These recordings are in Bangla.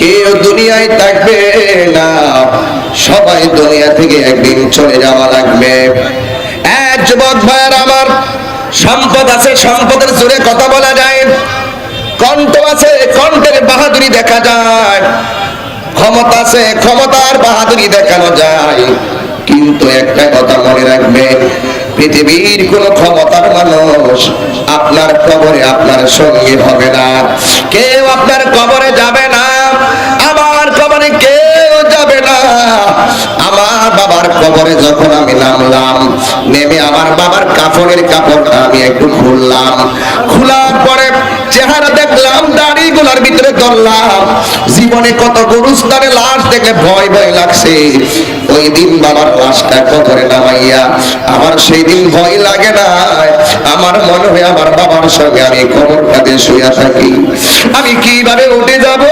কেউ দুনিয়ায় থাকবে না, সবাই দুনিয়া থেকে একদিন চলে যাওয়া লাগবে। এক যুবক ভাইয়ের আমার, সম্পদ আছে, সম্পদের জোরে কথা বলা যায়, কণ্ঠ আছে, কণ্ঠের বাহাদুরি দেখা যায়, ক্ষমতা আছে, ক্ষমতার বাহাদুরি দেখানো যায়, কিন্তু একটা কথা মনে রাখবে, পৃথিবীর কোন ক্ষমতার মানুষ আপনার কবরে আপনার সঙ্গী হবে না। কেউ আপনার কবরে যাবে না, আমার কবরে কেউ যাবে না। আমার বাবার কবরে যখন আমি নামলাম, নেমে আমার বাবার কাফনের কাপড়টা আমি একটু খুললাম, খোলার পরে চেহারা দেখলাম, দাড়িগুলোর ভিতরে ধরলাম, জীবনে কত গুরুস্থানে লাশ দেখে ভয় ভয় লাগছে। ওই দিন বাবার লাশটা কবরে নামাইয়া আমার সেই দিন ভয় লাগে না। আমার মনে হয় আমার বাবার সঙ্গে আমি কবর কাঁধে শুয়ে থাকি। আমি কিভাবে উঠে যাব?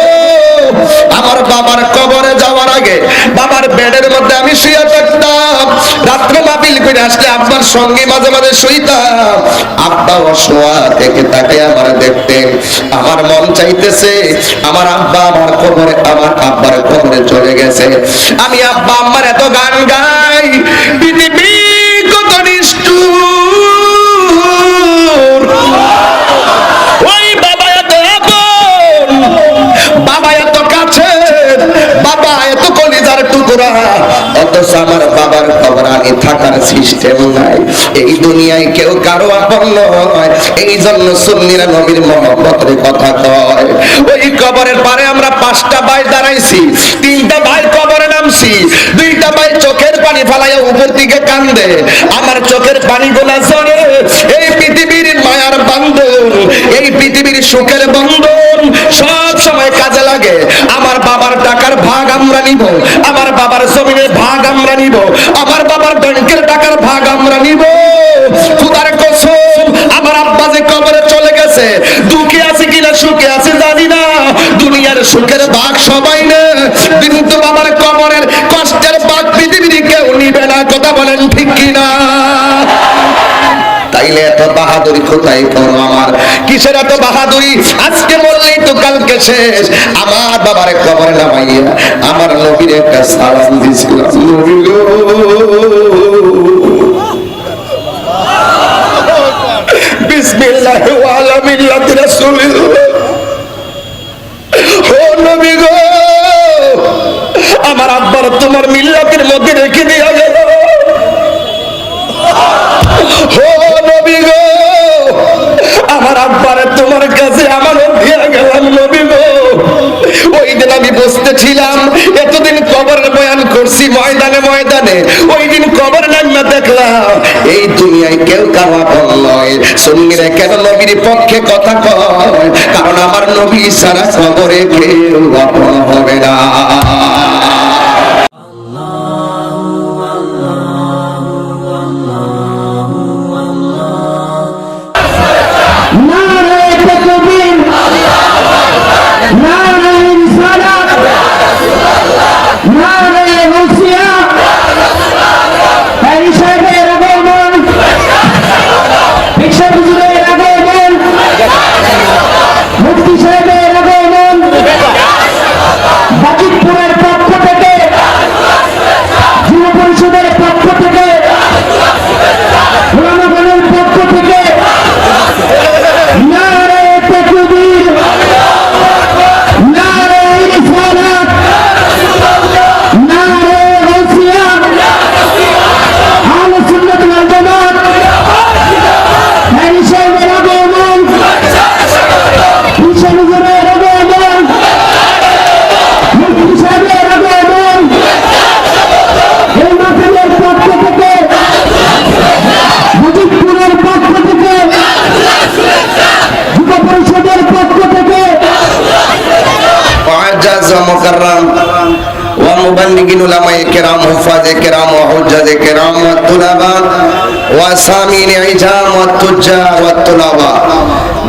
আমার বাবার কবরে যাওয়ার আগে বাবার বেডের মধ্যে আমি শুয়ে থাকতাম। রাত্রে মাহফিল করে আসলে আব্বার সঙ্গে মাঝে মাঝে শুইতাম। আব্বা অসোয়া থেকে তাকে আমার দেখতেন। আমার মন চাইতেছে আমার আব্বা আমার কবরে, আমার আব্বার কবরে চলে গেছে। আমি আব্বা আম্মার এত গান গাই, পৃথিবী কত নিষ্ঠুর, ওই বাবা এত আপন, বাবা এত কাছে, বাবা এত কলিজার টুকরা, অথচ আমার বাবার কবর আমি থাকার সিস্টেম নাই। এই দুনিয়ায় কেউ কারো আপন নয়, এই জন্য সুন্নিরা নবীর মহব্বতের কথা কয়। ওই কবরের পারে আমরা 5টা ভাই দাঁড়াইছি, 3টা ভাই কবরে নামছি, 2টা ভাই চোখের পানি ফালাইয়া উপর দিকে কান্দে। আমার চোখের পানিগুলা ঝরে। এই পৃথিবীর মায়ার বন্ধন, এই পৃথিবীর সুখের বন্ধন সব সময় কাজে লাগে। আমার বাবার টাকার ভাগ আমরা নিব, আমার বাবার জমিনের ভাগ আমরা নিব, আমার বাবার ব্যাংকের টাকার ভাগ আমরা নিব। খোদার কসম, আমার আব্বা যে কবরে চলে গেছে, দুঃখে আছে কিনা সুখে আছে জানি না, দুনিয়ার সুখের ভাগ সবাই নেয়, কিন্তু বাবার কবরের কষ্টের ভাগ পৃথিবীর কেউ নিবে না। কথা বলেন ঠিক কিনা? তাইলে এত বাহাদুরি কোথায় করো আমার? কিসের এত বাহাদুরি? আজকে বললেই তো কালকে শেষ। আমার বাবার কবরে নামাইয়া আমার নবীর একটা সালাম দিয়েছিলাম, নবী গো, বিসমিল্লাহি ওয়া আলা মিল্লাতি রাসূলিল্লাহ, ও নবী গো, আমার আব্বার তোমার মিল্লাতের মধ্যে রেখে দিয়া গেল। ও নবী গো, আমার আব্বারে তোমার কাছে আমার দিয়া গেলাম। নবী গো, ওই দিন আমি বসতেছিলাম, এতদিন কবরের বয়ান করছি ময়দানে ময়দানে, ওই দিন কবর নামে দেখলাম এই দুনিয়ায় কেউ কারো আপন নয়। সুন্নিরা কেন নবীর পক্ষে কথা কয়? কারণ আমার নবী ছাড়া কবরে কেউ আপন হবে না।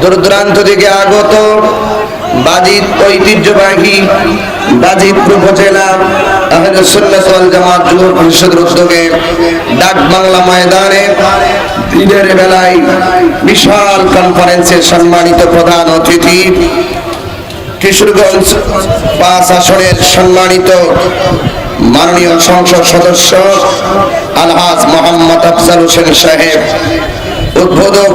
দূর দূরান্ত থেকে আগত বাজিত ঐতিহ্যবাহী বাজিতপুর উপজেলা আহলে সুন্নাত ওয়াল জামাত যুব পরিষদের উদ্যোগে ডাক বাংলা ময়দানে দিনের বেলায় বিশাল কনফারেন্সের সম্মানিত প্রধান অতিথি কিশোরগঞ্জ 5 আসনের সম্মানিত মাননীয় সংসদ সদস্য আলহাজ মোহাম্মদ আফজাল হোসেন সাহেব, উদ্বোধক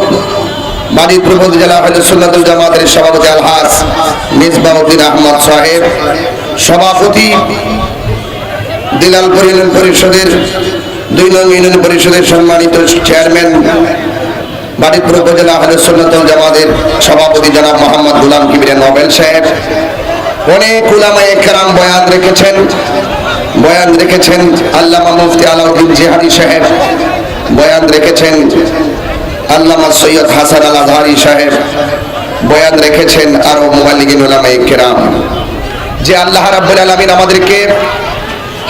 বাজিতপুর উপজেলা আহলে সুন্নাতুল জামাতের সভাপতি আলহাজ মিসবাউদ্দিন আহমদ সাহেব, সভাপতি দিলালপুর ইউনিয়ন পরিষদের 2 নং ইউনিয়ন পরিষদের সম্মানিত চেয়ারম্যান বাজিতপুর উপজেলা আহলে সুন্নাতুল জামাতের সভাপতি জনাব মোহাম্মদ গোলাম কিবরিয়া নোবেল সাহেব, অনেক উলামায়ে কেরাম বয়ান রেখেছেন আল্লামা মুফতি আলাউদ্দিন জিহাদি সাহেব, বয়ান রেখেছেন আল্লামা সৈয়দ হাসান আল আজহারি সাহেব, বয়ান রেখেছেন আরো মুবাল্লিগিন উলামায়ে কেরাম। যে আল্লাহ রাব্বুল আলামিন আমাদেরকে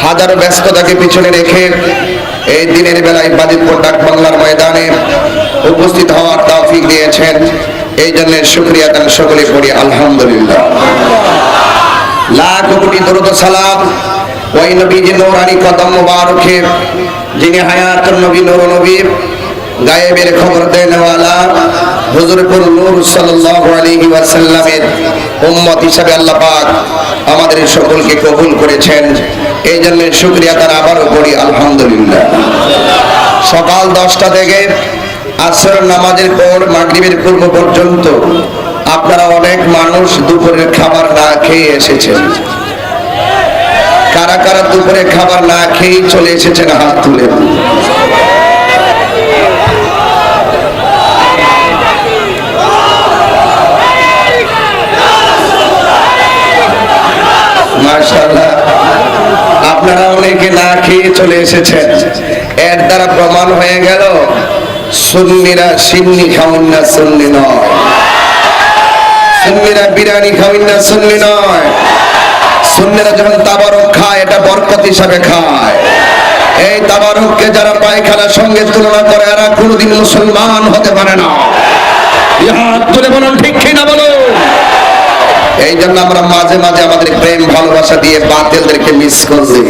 হাজারো ব্যস্ততাকে পিছনে রেখে এই দিনের বেলায় বাজিতপুর ডাক বাংলার ময়দানে উপস্থিত হওয়ার তৌফিক দিয়েছেন, এই জন্য শুকরিয়া আদান সকলে পড়ি আলহামদুলিল্লাহ। লাখ কোটি দরুদ ও সালাম ওই নবীজি নূরানি কদম মুবারকে, যিনি হায়াতুন নবী নূর নবী গায়েবের খবর দেনওয়ালা হুজুরপুর নূর সাল্লাল্লাহু আলাইহি ওয়াসাল্লামের উম্মত হিসেবে আল্লাহ পাক আমাদের সকলকে কবুল করেছেন, এই জন্য শুকরিয়া তার আবারও পড়ি আলহামদুলিল্লাহ। সকাল 10টা থেকে আসর নামাজের পর মাগরিবের পূর্ব পর্যন্ত আপনারা অনেক মানুষ দুপুরের খাবার না খেয়ে এসেছেন। কারা কারা দুপুরে খাবার না খেয়ে চলে এসেছেন হাত তুলে। মাশাআল্লাহ, আপনারা অনেকে না খেয়ে চলে এসেছেন। এর দ্বারা প্রমাণ হয়ে গেল সুন্নিরা সিন্নি খাওয়ান না, সুন্নি নয়। সুন্নিরা বিরিয়ানি খাওয়ান না, সুন্নি নয়। সুন্নিরা যখন তাবারক খায় এটা বরকত হিসাবে খায়। এই তাবারককে যারা পায়খানার সঙ্গে তুলনা করে এরা কোনোদিন মুসলমান হতে পারে না। হাত তুলে বলুন ঠিক কিনা বলুন। এই জন্য আমরা মাঝে মাঝে আমাদের প্রেম ভালোবাসা দিয়ে বাতিলদেরকে মিস করছি।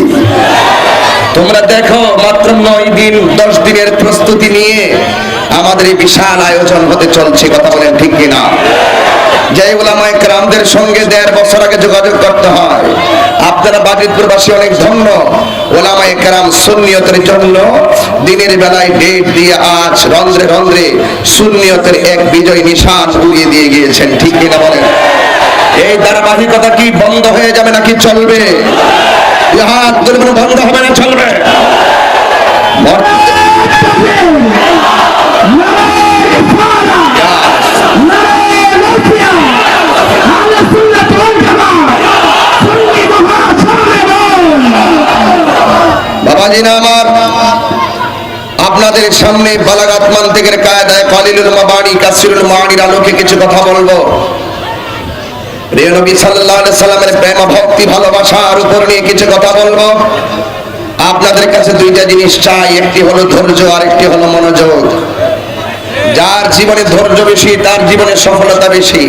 তোমরা দেখো মাত্র 9 দিন 10 দিনের প্রস্তুতি নিয়ে আমাদের এই বিশাল আয়োজন হতে চলছে, কথা বলেন ঠিক কিনা। যে উলামায়ে কেরামদের সঙ্গে 1.5 বছর আগে যোগাযোগ করতে হয়। আপনারা বাজিতপুরবাসী অনেক ধন্য, উলামায়ে কেরাম সুন্নিয়তের জন্য দিনের বেলায় ডেট দিয়ে আজ রন্ধ্রে রন্ধ্রে সুন্নিয়তের এক বিজয় নিশান উড়িয়ে দিয়ে গিয়েছেন, ঠিক কিনা বলেন। এই ধারাবাহিকতা কি বন্ধ হয়ে যাবে নাকি চলবে? হাত তুলে বন্ধ হবে না চলবে? বাবাজিনা আমার, আপনাদের সামনে বালাগাত মান্তিকের কায়দায় কালিলুল মাবানি কাসিরুল মানির আলোকে কিছু কথা বলবো। প্রিয় নবী সাল্লাল্লাহু আলাইহি সাল্লামের প্রেম ভক্তি ভালোবাসার উপর নিয়ে কিছু কথা বলবো। আপনাদের কাছে 2টা জিনিস চাই, একটি হলো ধৈর্য আর একটি হলো মনোযোগ। যার জীবনে ধৈর্য বেশি তার জীবনে সফলতা বেশি,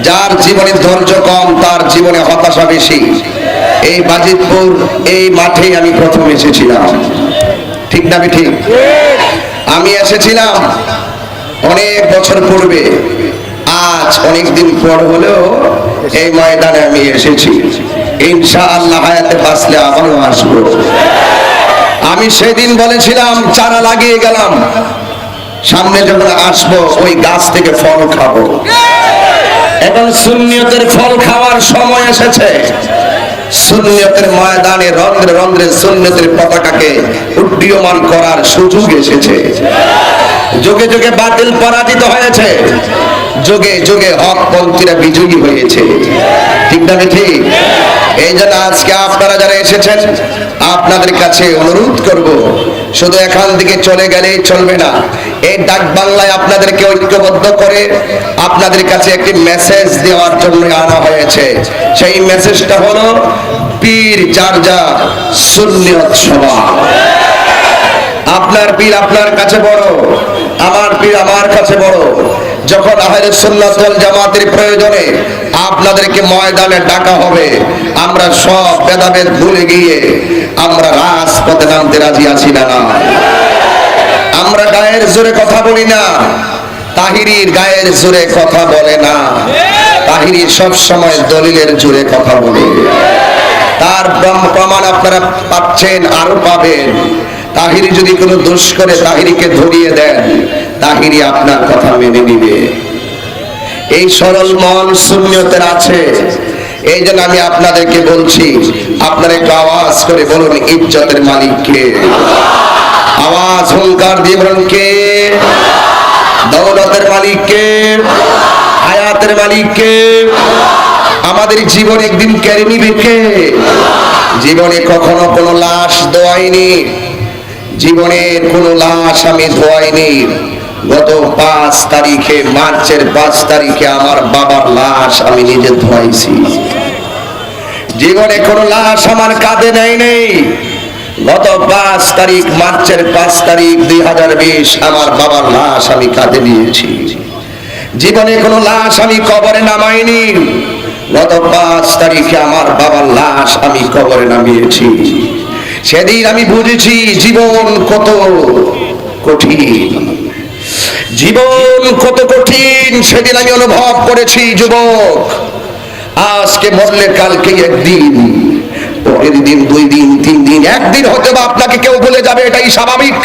যার জীবনে ধৈর্য কম তার জীবনে হতাশা বেশি। এই বাজিতপুর এই মাঠে আমি প্রথম এসেছিলাম, ঠিক না ঠিক? আমি এসেছিলাম অনেক বছর পূর্বে, আজ অনেক দিন পর হলেও এই ময়দানে আমি এসেছি। ইনশাআল্লাহ হায়াতে বাঁচলে আবারও আসবো। আমি সেদিন বলেছিলাম চারা লাগিয়ে গেলাম, সামনে যখন আসবো ওই গাছ থেকে ফল খাবো। এখন সুন্নিয়তের ফল খাওয়ার সময় এসেছে। সুন্নিয়তের ময়দানে রন্ধ্রে রন্ধ্রে সুন্নিয়তের পতাকাকে উড্ডীয়মান করার সুযোগ এসেছে। যুগে যুগে বাতিল পরাজিত হয়েছে, যুগে যুগে হক পন্থীরা বিজয়ী হয়েছে, ঠিক না ঠিক? এই জন্য আজকে আপনারা যারা এসেছেন আপনাদের কাছে অনুরোধ করব, শুধু এখান থেকে চলে গেলেই চলবে না। এই ডাক বাংলায় আপনাদেরকে ঐক্যবদ্ধ করে আপনাদের কাছে একটি মেসেজ দেওয়ার জন্য আনা হয়েছে। সেই মেসেজটা হলো পীর যার যার, সুন্নিয়ত সবার। আপনার পীর আপনার কাছে বড়, আমার পীর আমার কাছে বড়। যখন আহলে সুন্নাত ওয়াল জামাতের প্রয়োজনে আপনাদেরকে ময়দানে ডাকা হবে, আমরা সব ভেদাভেদ ভুলে গিয়ে আমরা রাজপথে নামতে রাজি আছি না? আমরা গায়ের জোরে কথা বলি না, তাহিরির গায়ের জোরে কথা বলে না। তাহিরি সব সময় দলিলের জোরে কথা বলে। তার প্রমাণ আপনারা পাচ্ছেন, আরো পাবেন। তাহিরি যদি কোনো দোষ করে তাহিরিকে ধরিয়ে দেন, তাহিরি আপনার কথা মেনে নিবে। এই সরল মন সুন্নিয়তের আছে। এই জন্য আমি আপনাদেরকে বলছি, আপনারা একটু আওয়াজ করে বলুন, ইজ্জতের মালিক কে? আওয়াজ হুঙ্কার দিয়ে বলুন, কে? দৌলতের মালিক কে? হায়াতের মালিক কে? আমাদের জীবন একদিন কেড়ে নিবে কে? জীবনে কখনো কোনো লাশ ধোয়াইনি, জীবনের কোনো লাশ আমি ধোয়াইনি। গত 5 তারিখে, মার্চের 5 তারিখে আমার বাবার লাশ আমি নিজে ধোয়াইছি। জীবনে কোনো লাশ আমার কাঁধে নেই নেই। গত 5 তারিখ, মার্চের 5 তারিখ 2020 আমার বাবার লাশ আমি কাঁধে নিয়েছি। জীবনে কোনো লাশ আমি কবরে নামাইনি। গত 5 তারিখে আমার বাবার লাশ আমি কবরে নামিয়েছি। সেদিন আমি বুঝেছি জীবন কত কঠিন, জীবন কত কঠিন। সেদিন আমি অনুভব করেছি, যুবক আজকে মরলে কালকে একদিন, পরের দিন 2 দিন 3 দিন, একদিন হতে বা আপনাকে কেউ বলে যাবে, এটাই স্বাভাবিক।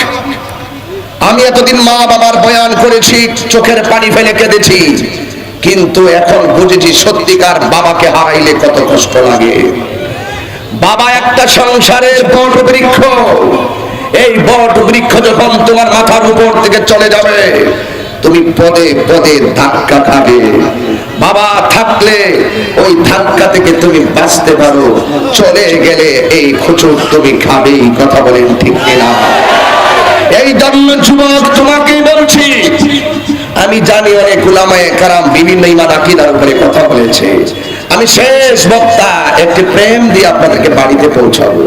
আমি এতদিন মা বাবার বয়ান করেছি, চোখের পানি ফেলে কেঁদেছি, কিন্তু এখন বুঝেছি সত্যিকার বাবাকে হারাইলে কত কষ্ট লাগে। বাবা একটা সংসারের বট বৃক্ষ। এই বট বৃক্ষ যখন তোমার মাথার উপর থেকে চলে যাবে, তুমি পদে পদে ধাক্কা খাবে। বাবা থাকলে ওই ধাক্কা থেকে তুমি বাঁচতে পারো, চলে গেলে এই খুচুর তুমি খাবেই। কথা বলেন ঠিক কিনা? এই জন্য যুবক তোমাকেই বলছি, আমি জানি অনেক উলামায়ে কেরাম বিভিন্ন ঈমান আকীদার উপরে কথা বলেছে। আমি শেষ বক্তা একটি প্রেম দিয়ে আপনাদেরকে বাড়িতে পৌঁছাবো।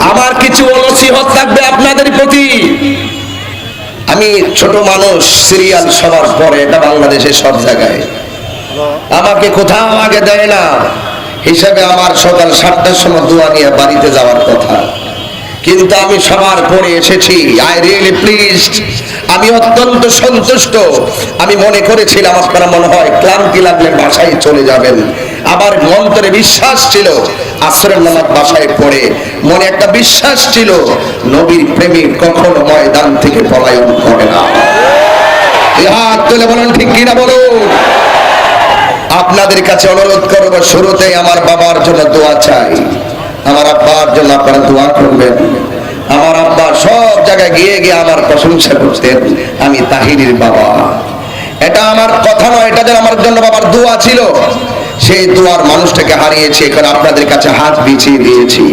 আমার কিছু নসিহত থাকবে আপনাদের প্রতি। আমি ছোট মানুষ, সিরিয়াল সবার পরে, এটা বাংলাদেশের সব জায়গায়, আমাকে কোথাও আগে দেয় না। হিসাবে আমার সকাল 7টার সময় দোয়া নিয়ে বাড়িতে যাওয়ার কথা, কিন্তু আমি সবার পরে এসেছি। আই রিয়েলি প্লিজড, আমি অত্যন্ত সন্তুষ্ট। আমি মনে করেছিলাম আপনারা মনে হয় ক্লান্তি লাগলে বাসায় চলে যাবেন। আবার মন্তরে বিশ্বাস ছিল, আসরের নামাজ বাসায় পড়ে মনে একটা বিশ্বাস ছিল, নবীর প্রেমিক কখনো ময়দান থেকে পলায়ন করে না। হাত তুলে বলেন ঠিক কিনা বলুন। আপনাদের কাছে অনুরোধ করব, শুরুতেই আমার বাবার জন্য দোয়া চাই। আমার আব্বার জন্য আপনারা দোয়া করবেন। আমার আব্বা সব জায়গায় গিয়ে গিয়ে আমার প্রশংসা করতেন, আমি তাহিরির বাবা। এটা আমার কথা নয়, এটা যেন আমার জন্য বাবার দোয়া ছিল। সেই দোয়ার মানুষটাকে হারিয়েছি, এখন আপনাদের কাছে হাত বিছিয়ে দিয়েছি,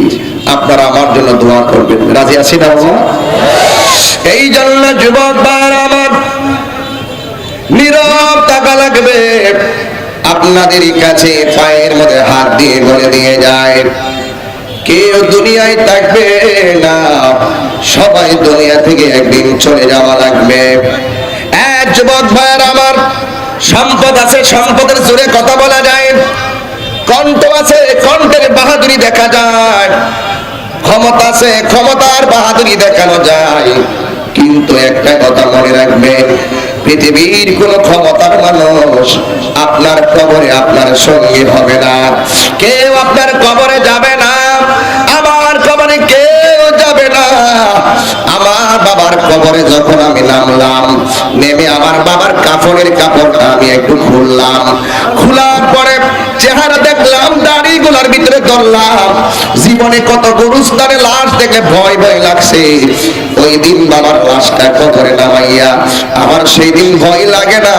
আপনারা আমার জন্য দোয়া করবেন। রাজি আছি না বাবা? এই জন্য যুবক ভাইরা আমার, নীরব থাকা লাগবে। আপনাদের কাছে পায়ের মধ্যে হাত দিয়ে বলে দিয়ে যায়, কেউ দুনিয়ায় থাকবে না, সবাই দুনিয়া থেকে একদিন চলে যাওয়া লাগবে। এক যুবক ভাইয়ের আমার, সম্পদ আছে, সম্পদের জোরে কথা বলা যায়, কণ্ঠ আছে, কণ্ঠের বাহাদুরি দেখা যায়, ক্ষমতা আছে, ক্ষমতার বাহাদুরি দেখানো যায়। কিন্তু একটা কথা মনে রাখবেন, পৃথিবীর কোন ক্ষমতার মানুষ আপনার কবরে আপনার সঙ্গী হবে না। কেউ আপনার কবরে যাবে না, আমার কবরে কেউ যাবে না। আমার বাবার কবরে যখন আমি নামলাম, নেমে আমার বাবার কাফনের কাপড়টা আমি একটু খুললাম, খোলার পরে চেহারা দেখলাম, দাড়িগুলোর ভিতরে ধরলাম। জীবনে কত গুরুস্থানে লাশ দেখে ভয় ভয় লাগছে, ওই দিন বাবার লাশটা কবরে নামাইয়া আমার সেই দিন ভয় লাগে না।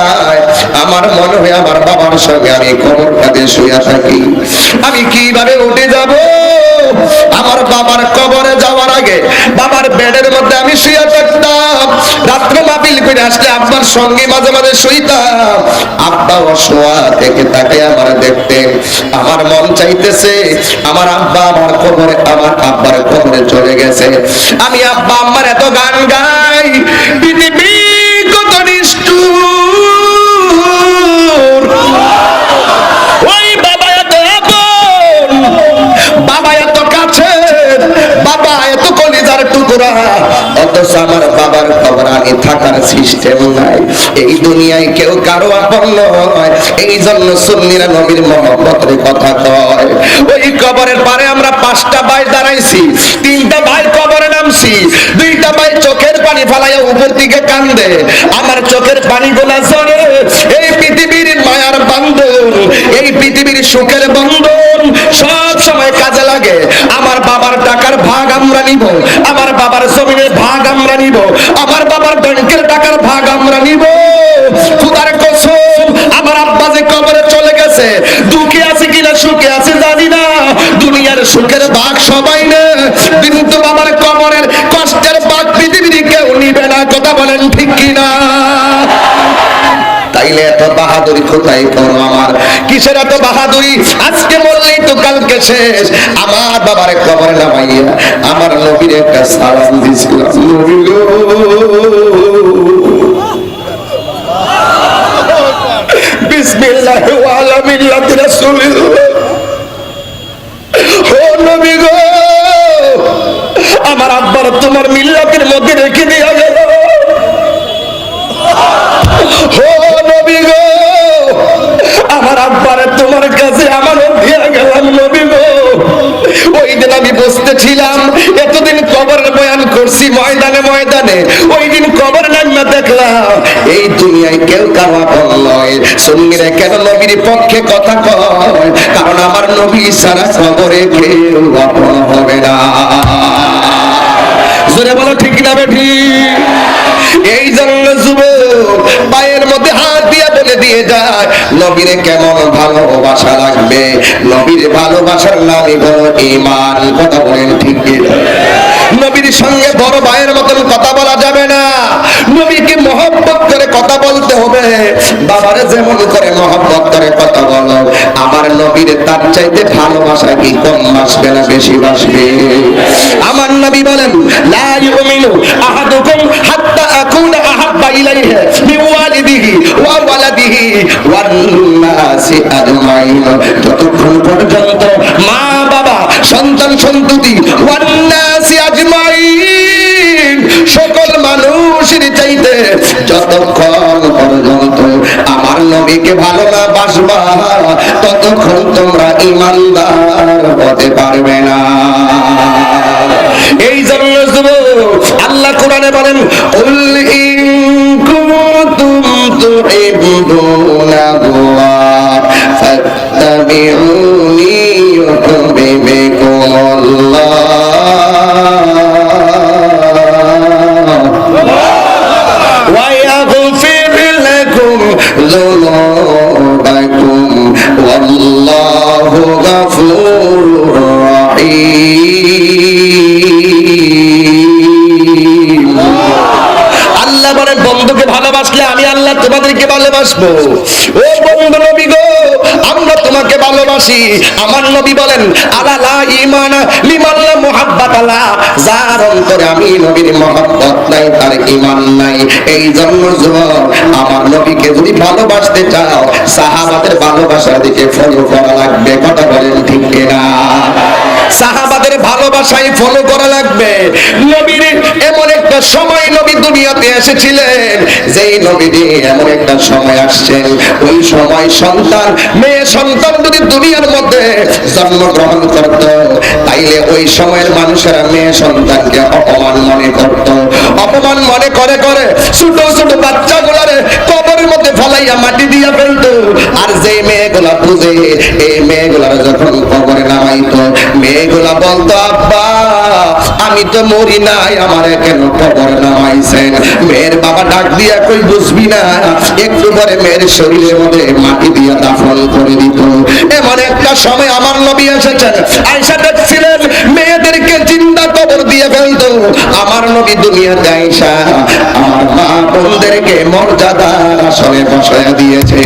আমার মনে হয় আমার বাবার সঙ্গে আমি কবর কাঁধে শুয়ে থাকি। আমি কিভাবে উঠে যাব? আমার বাবার কবরে যাওয়ার আগে বাবার বেডের মধ্যে আমি শুয়ে থাকতাম। রাত্রে মাহফিল করে আসলে আব্বার সঙ্গে মাঝে মাঝে শুইতাম। আব্বা অসোয়া থেকে তাকে আমার দেখতেন। আমার মন চাইতেছে আমার আব্বা আমার কবরে, আমার আব্বার কবরে চলে গেছে। আমি আব্বা আম্মার এত গান গাই, পৃথিবী কত নিষ্ঠুর, ওই বাবা এত আপন, বাবা এত কাছে, বাবা এত কলিজার টুকরা, অথচ আমার বাবার কবর আমি থাকার সিস্টেম নাই। এই দুনিয়ায় কেউ কারো আপন নয়, এই জন্য সুন্নিরা নবীর মহব্বতের কথা কয়। ওই কবরের পারে আমরা 5টা ভাই দাঁড়াইছি, 3টা ভাই কবরে নামছি, 2টা ভাই চোখের পানি ফালাইয়া উপর দিকে কান্দে। আমার চোখের পানিগুলা ঝরে। এই পৃথিবীর মায়ার বন্ধন, এই পৃথিবীর সুখের বন্ধন সব সময় কাজে লাগে। আমার বাবার টাকার ভাগ আমরা নিব, আমার বাবার জমিনের ভাগ আমরা নিব, আমার বাবার ব্যাংকের টাকার ভাগ আমরা নিব। খোদার কসম, আমার আব্বা যে কবরে চলে গেছে, দুঃখে আছে কিনা সুখে আছে জানি না, দুনিয়ার সুখের ভাগ সবাই না, কিন্তু বাবার কবরের কষ্টের ভাগ পৃথিবীর কেউ নিবে না। কথা বলেন ঠিক কিনা? তাইলে এত বাহাদুরি কোথায় করো আমার? কিসের এত বাহাদুরি? আজকে বললেই তো কালকে শেষ। আমার বাবার কবরে নামাইয়া আমার নবীর একটা সালাম দিয়েছিলাম, নবী গো বিসমিল্লাহ ওয়া আলা মিল্লাতি রাসূলিল্লাহ, ও নবী গো আমার আব্বার তোমার মিল্লাতের মধ্যে রেখে দিয়া গেল। ও নবী গো আমার আব্বারে তোমার কাছে আমানত দিয়া গেলাম। নবী গো ওই দিন আমি বসতেছিলাম, এতদিন কবরের বয়ান করছি ময়দানে ময়দানে, ওই দিন কবর নামা দেখলাম এই দুনিয়ায় কেউ কারো আপন নয়। সুন্নিরা কেন নবীর পক্ষে কথা কয়? কারণ আমার নবী ছাড়া কবরে কেউ আপন হবে না। জোরে বলো ঠিক না বেঠি? এই জন্য যুবক পায়ের মধ্যে হাত দিয়া বলে দিয়ে যায়, নবীরে কেমন ভালোবাসা লাগবে। নবীর ভালোবাসার নামই বড় ঈমান। কথা বলেন ঠিক কিনা? নবীর সঙ্গে বড় ভাইয়ের মতন কথা বলা যাবে না, নবীকে মহব্বত করে কথা বলতে হবে। বাবারে যেমন করে মহব্বত করে কথা বলো, আমার নবীর তার চাইতে ভালোবাসা কি কম বাসবে না বেশি বাসবে? আমার নবী বলেন, লা ইউমিনু আহাদুকুম হাত্তা আকুনা আহাব্বা ইলাইহি মিন ওয়ালিদিহি ওয়া ওয়ালাদিহি ওয়ান নাসি আজমাইন। যতক্ষণ পর্যন্ত মা বাবা সন্তান সন্ততি ওয়ান নাসি আজমাইন সকল মানুষের চাইতে যতক্ষণ পর্যন্ত আমার নবীকে ভালো না বাসবা, ততক্ষণ তোমরা ঈমানদার হতে পারবে না। এই জন্য আল্লাহ কোরআনে বলেন, কুল ইন কুনতুম তুহিব্বুনাল্লাহ ফাত্তাবিউনি ইউহিব্বুকুমুল্লাহ ওয়া ইয়াগফির লাকুম যুনুবাকুম ওয়াল্লাহু গফুরুর রহিম। আল্লাহ বলেন, বন্ধুকে ভালোবাসলে আমি আল্লাহ তোমাদেরকে ভালোবাসবো। ও বন্ধু নবী গো, আমরা তোমাকে ভালোবাসি। আমার নবী বলেন, আলা লা ঈমানা লিমান লা মুহাব্বাতা লা, যার অন্তরে আমি নবীর মহব্বত নাই তার ঈমান নাই। এই জন্য যুবক, আমার নবীকে যদি ভালোবাসতে চাও, সাহাবাদের ভালোবাসার দিকে ফলো করা লাগবে। কথা বলেন ঠিক কিনা? সাহাবাদের ভালোবাসাই ফলো করা লাগবে। নবীর এমন একটা সময় নবী দুনিয়াতে এসেছিলেন, যেই নবীজি এমন একটা সময় আসছেন, ওই সময় সন্তান মেয়ে সন্তান যদি দুনিয়ার মধ্যে জন্মগ্রহণ করত, তাইলে ওই সময়ের মানুষেরা মেয়ে সন্তানকে অপমান মনে করত। অপমান মনে করে করে ছোট ছোট বাচ্চাগুলারে কবরের মধ্যে ফলাইয়া মাটি দিয়া ফেলতো। আর যে মেয়েগুলা বুঝে, এই মেয়েগুলার যখন কবরে নামাইতো, মেয়েগুলা বলতো, আব্বা আমি তো মরি নাই, আমারে কেন কবরে নামাইছেন? মেয়ের বাবা ডাক দিয়া কই, বুঝবি না, একটু পরে মেয়ের শরীরের মধ্যে মাটি দিয়া দাফন করে দিত। এমন একটা সময় আমার নবী এসেছেন, আয়েশা দেখছিলেন মেয়েদেরকে জিন্দা কবর দিয়ে ফেলতো। আমার নবী দুনিয়াতে আয়েশা আমার মা বোনদেরকে মর্যাদার আসনে বসায়া দিয়েছে।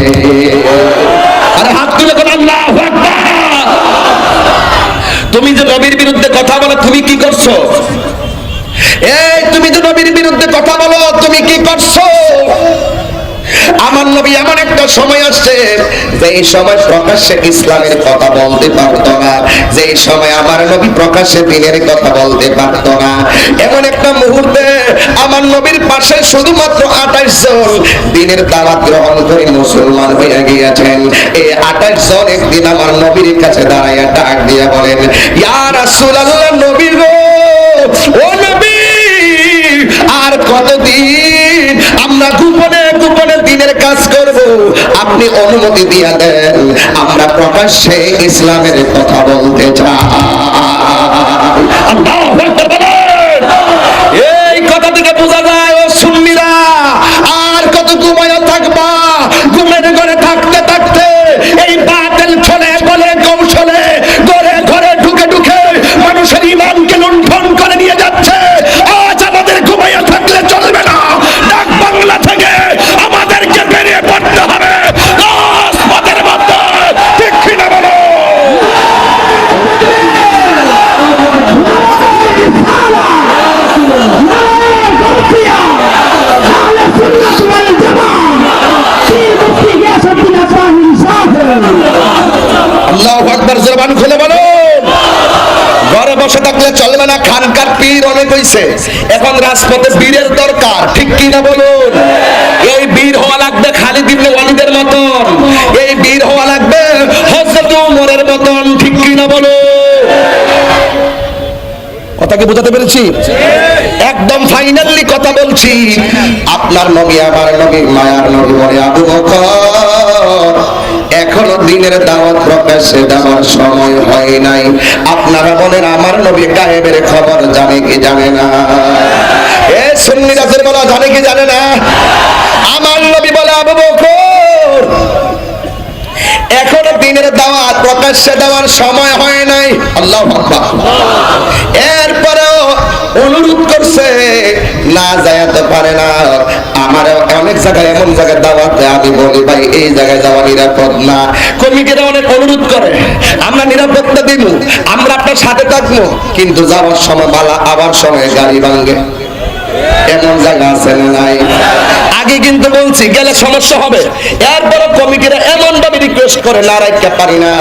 আরে হাত তুলে কোন আল্লাহু আকবার। তুমি যে নবীর বিরুদ্ধে কথা বলো, তুমি কি করছো? এই তুমি যে নবীর বিরুদ্ধে কথা বলো, তুমি কি করছো? আমার নবী এমন একটা সময় আসছে যেই সময় প্রকাশ্যে ইসলামের কথা বলতে পারতো না, যেই সময় আমার নবী প্রকাশ্যে দিনের কথা বলতে পারতো না। এমন একটা মুহূর্তে আমার নবীর পাশে শুধুমাত্র 28 জন দিনের দাওয়াত গ্রহণ করে মুসলমান হয়ে গিয়েছেন। এই 28 জন একদিন আমার নবীর কাছে দাঁড়াইয়া ডাক দিয়া বলেন, ইয়া রাসূলুল্লাহ, নবী গো, ও নবী, আর কতদিন আমরা গোপনে গোপনে দিনের কাজ করব? আপনি অনুমতি দিয়া দেন, আমরা প্রকাশ্যে ইসলামের কথা বলতে চাই। আল্লাহু আকবার বলেন। এই কথা থেকে বোঝা যায় ও সুন্নিরা, আর কত ঘুমায় থাকবা? ঘুমের ঘরে থাকতে থাকতে এই বাতিল ছলে বলে কৌশলে ঘরে ঘরে ঢুকে ঢুকে মানুষের ঈমানকে লুণ্ঠন করে নিয়ে যাচ্ছে। আজ আমাদের ঘুমাইয়া থাকলে চলবে না, ডাক বাংলা থেকে আমাদেরকে বেরিয়ে পড়তে হবে রাজপথের মধ্যে, ঠিক কিনা বলো? আল্লাহু আকবার, জবান খুলে বলো। ঘরে বসে থাকলে চলবে না, খানকার পীর অনেক হইছে, এখন রাজপথে বীরের দরকার, ঠিক কি না বলুন? এই বীর হওয়া লাগবে খালিদ ইবনে ওয়ালিদের মতন, এই বীর হওয়া লাগবে হযরত ওমরের মতন, ঠিক কি না বলুন? কথা কি বোঝাতে পেরেছি? একদম ফাইনালি কথা বলছি। আপনার নবী আমার নবী মায়ার নবী বলে, আবু বকর, এখনো দিনের দাওয়াত প্রকাশ্যে দেওয়ার সময় হয় নাই। আপনারা বলেন আমার নবী গায়েবের খবর জানে কি জানে না? এ সুন্নিরা বলা জানে কি জানে না? আমার নবী বলে, আবু বকর, এখনো দিনের দাওয়াত প্রকাশ্যে দেওয়ার সময় হয় নাই। আল্লাহু আকবার। এরপরেও অনুরোধ করছে, না যাইতে পারে না। আমার অনেক জায়গায় এমন জায়গায় দাওয়াতে আমি বলি, ভাই এই জায়গায় যাওয়া নিরাপদ না। কমিটিরা অনেক অনুরোধ করে, আমরা নিরাপত্তা দিব, আমরা আপনার সাথে থাকবো, কিন্তু যাওয়ার সময় বালা, আবার সময় গাড়ি ভাঙে, এমন জায়গা আছে না নাই? আগে কিন্তু বলছি গেলে সমস্যা হবে। এরপর কমিটিরা এমন ভাবে রিকোয়েস্ট করে, না রাখতে পারি না,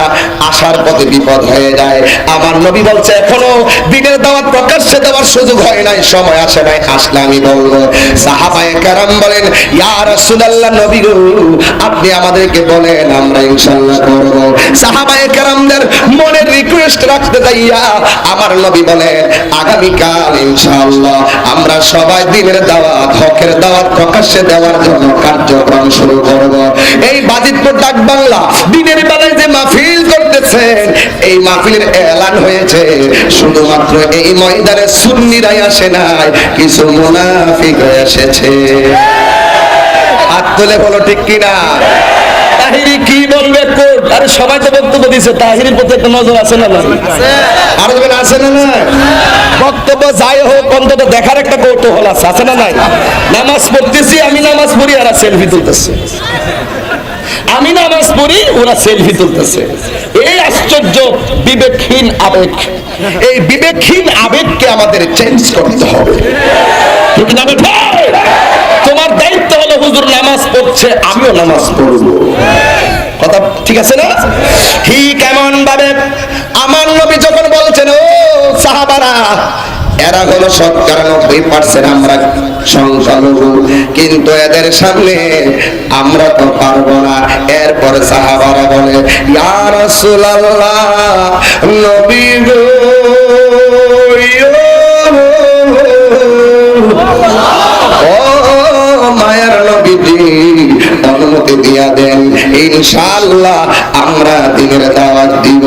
আসার পথে বিপদ হয়ে যায়। আমার নবী বলছে এখনো দিনের দাওয়াত প্রকাশ্যে দেওয়ার সুযোগ হয় নাই, সময় আসে নাই, আসলে আমি বলবো। সাহাবায়ে কেরাম বলেন, ইয়া রাসূলুল্লাহ, নবী গো, আপনি আমাদেরকে বলেন, আমরা ইনশাআল্লাহ করব। সাহাবায়ে কেরামদের মনের রিকোয়েস্ট রাখতে যাইয়া আমার নবী বলেন, আগামী কাল ইনশাআল্লাহ আমরা সবাই দিনের দাওয়াত, হকের দাওয়াত প্রকাশ্যে দেওয়ার জন্য কার্যক্রম শুরু করব। এই বাজিতপুর ডাক বাংলা দিনের বেলায় যে মাহফিল করতেছেন, এই মাহফিলের এলান হয়েছে, শুধুমাত্র এই ময়দানে সুন্নিরাই আসে নাই, কিছু মুনাফিক এসেছে। হাত তুলে বলো ঠিক কিনা? তাহিরি কি বলবে কোর্ট? আরে সবাই তো বক্তব্য দিচ্ছে, তাহিরির প্রতি একটা নজর আছে না? আর বলবেন আছে না? না, বক্তব্য যাই হোক অন্তত দেখার একটা কৌতূহল আছে না নাই? নামাজ পড়তেছি, আমি নামাজ পড়ি, আর সেলফি তুলতেছে। আমি নামাজ পড়ি, ওরা সেলফি তুলতেছে। এই আশ্চর্য বিবেকহীন আবেগ, এই বিবেকহীন আবেগকে আমাদের চেঞ্জ করতে হবে, ঠিক না? তোমার দায়িত্ব হলো, হুজুর নামাজ পড়ছে, আমিও নামাজ পড়বো, কথা ঠিক আছে না? ঠিক এমন ভাবে আমার নবী যখন বলছেন, ও সাহাবারা, এরা হলো ৯০%, আমরা সংখ্যালঘু, কিন্তু এদের সামনে আমরা তো পারবো না। এরপর সাহাবারা বলে, ইয়া রাসূলুল্লাহ, নবী গো, ও মায়ার নবীজি, অনুমতি দিয়া দেন, ইনশাআল্লাহ আমরা দিনের দাওয়াত দিব।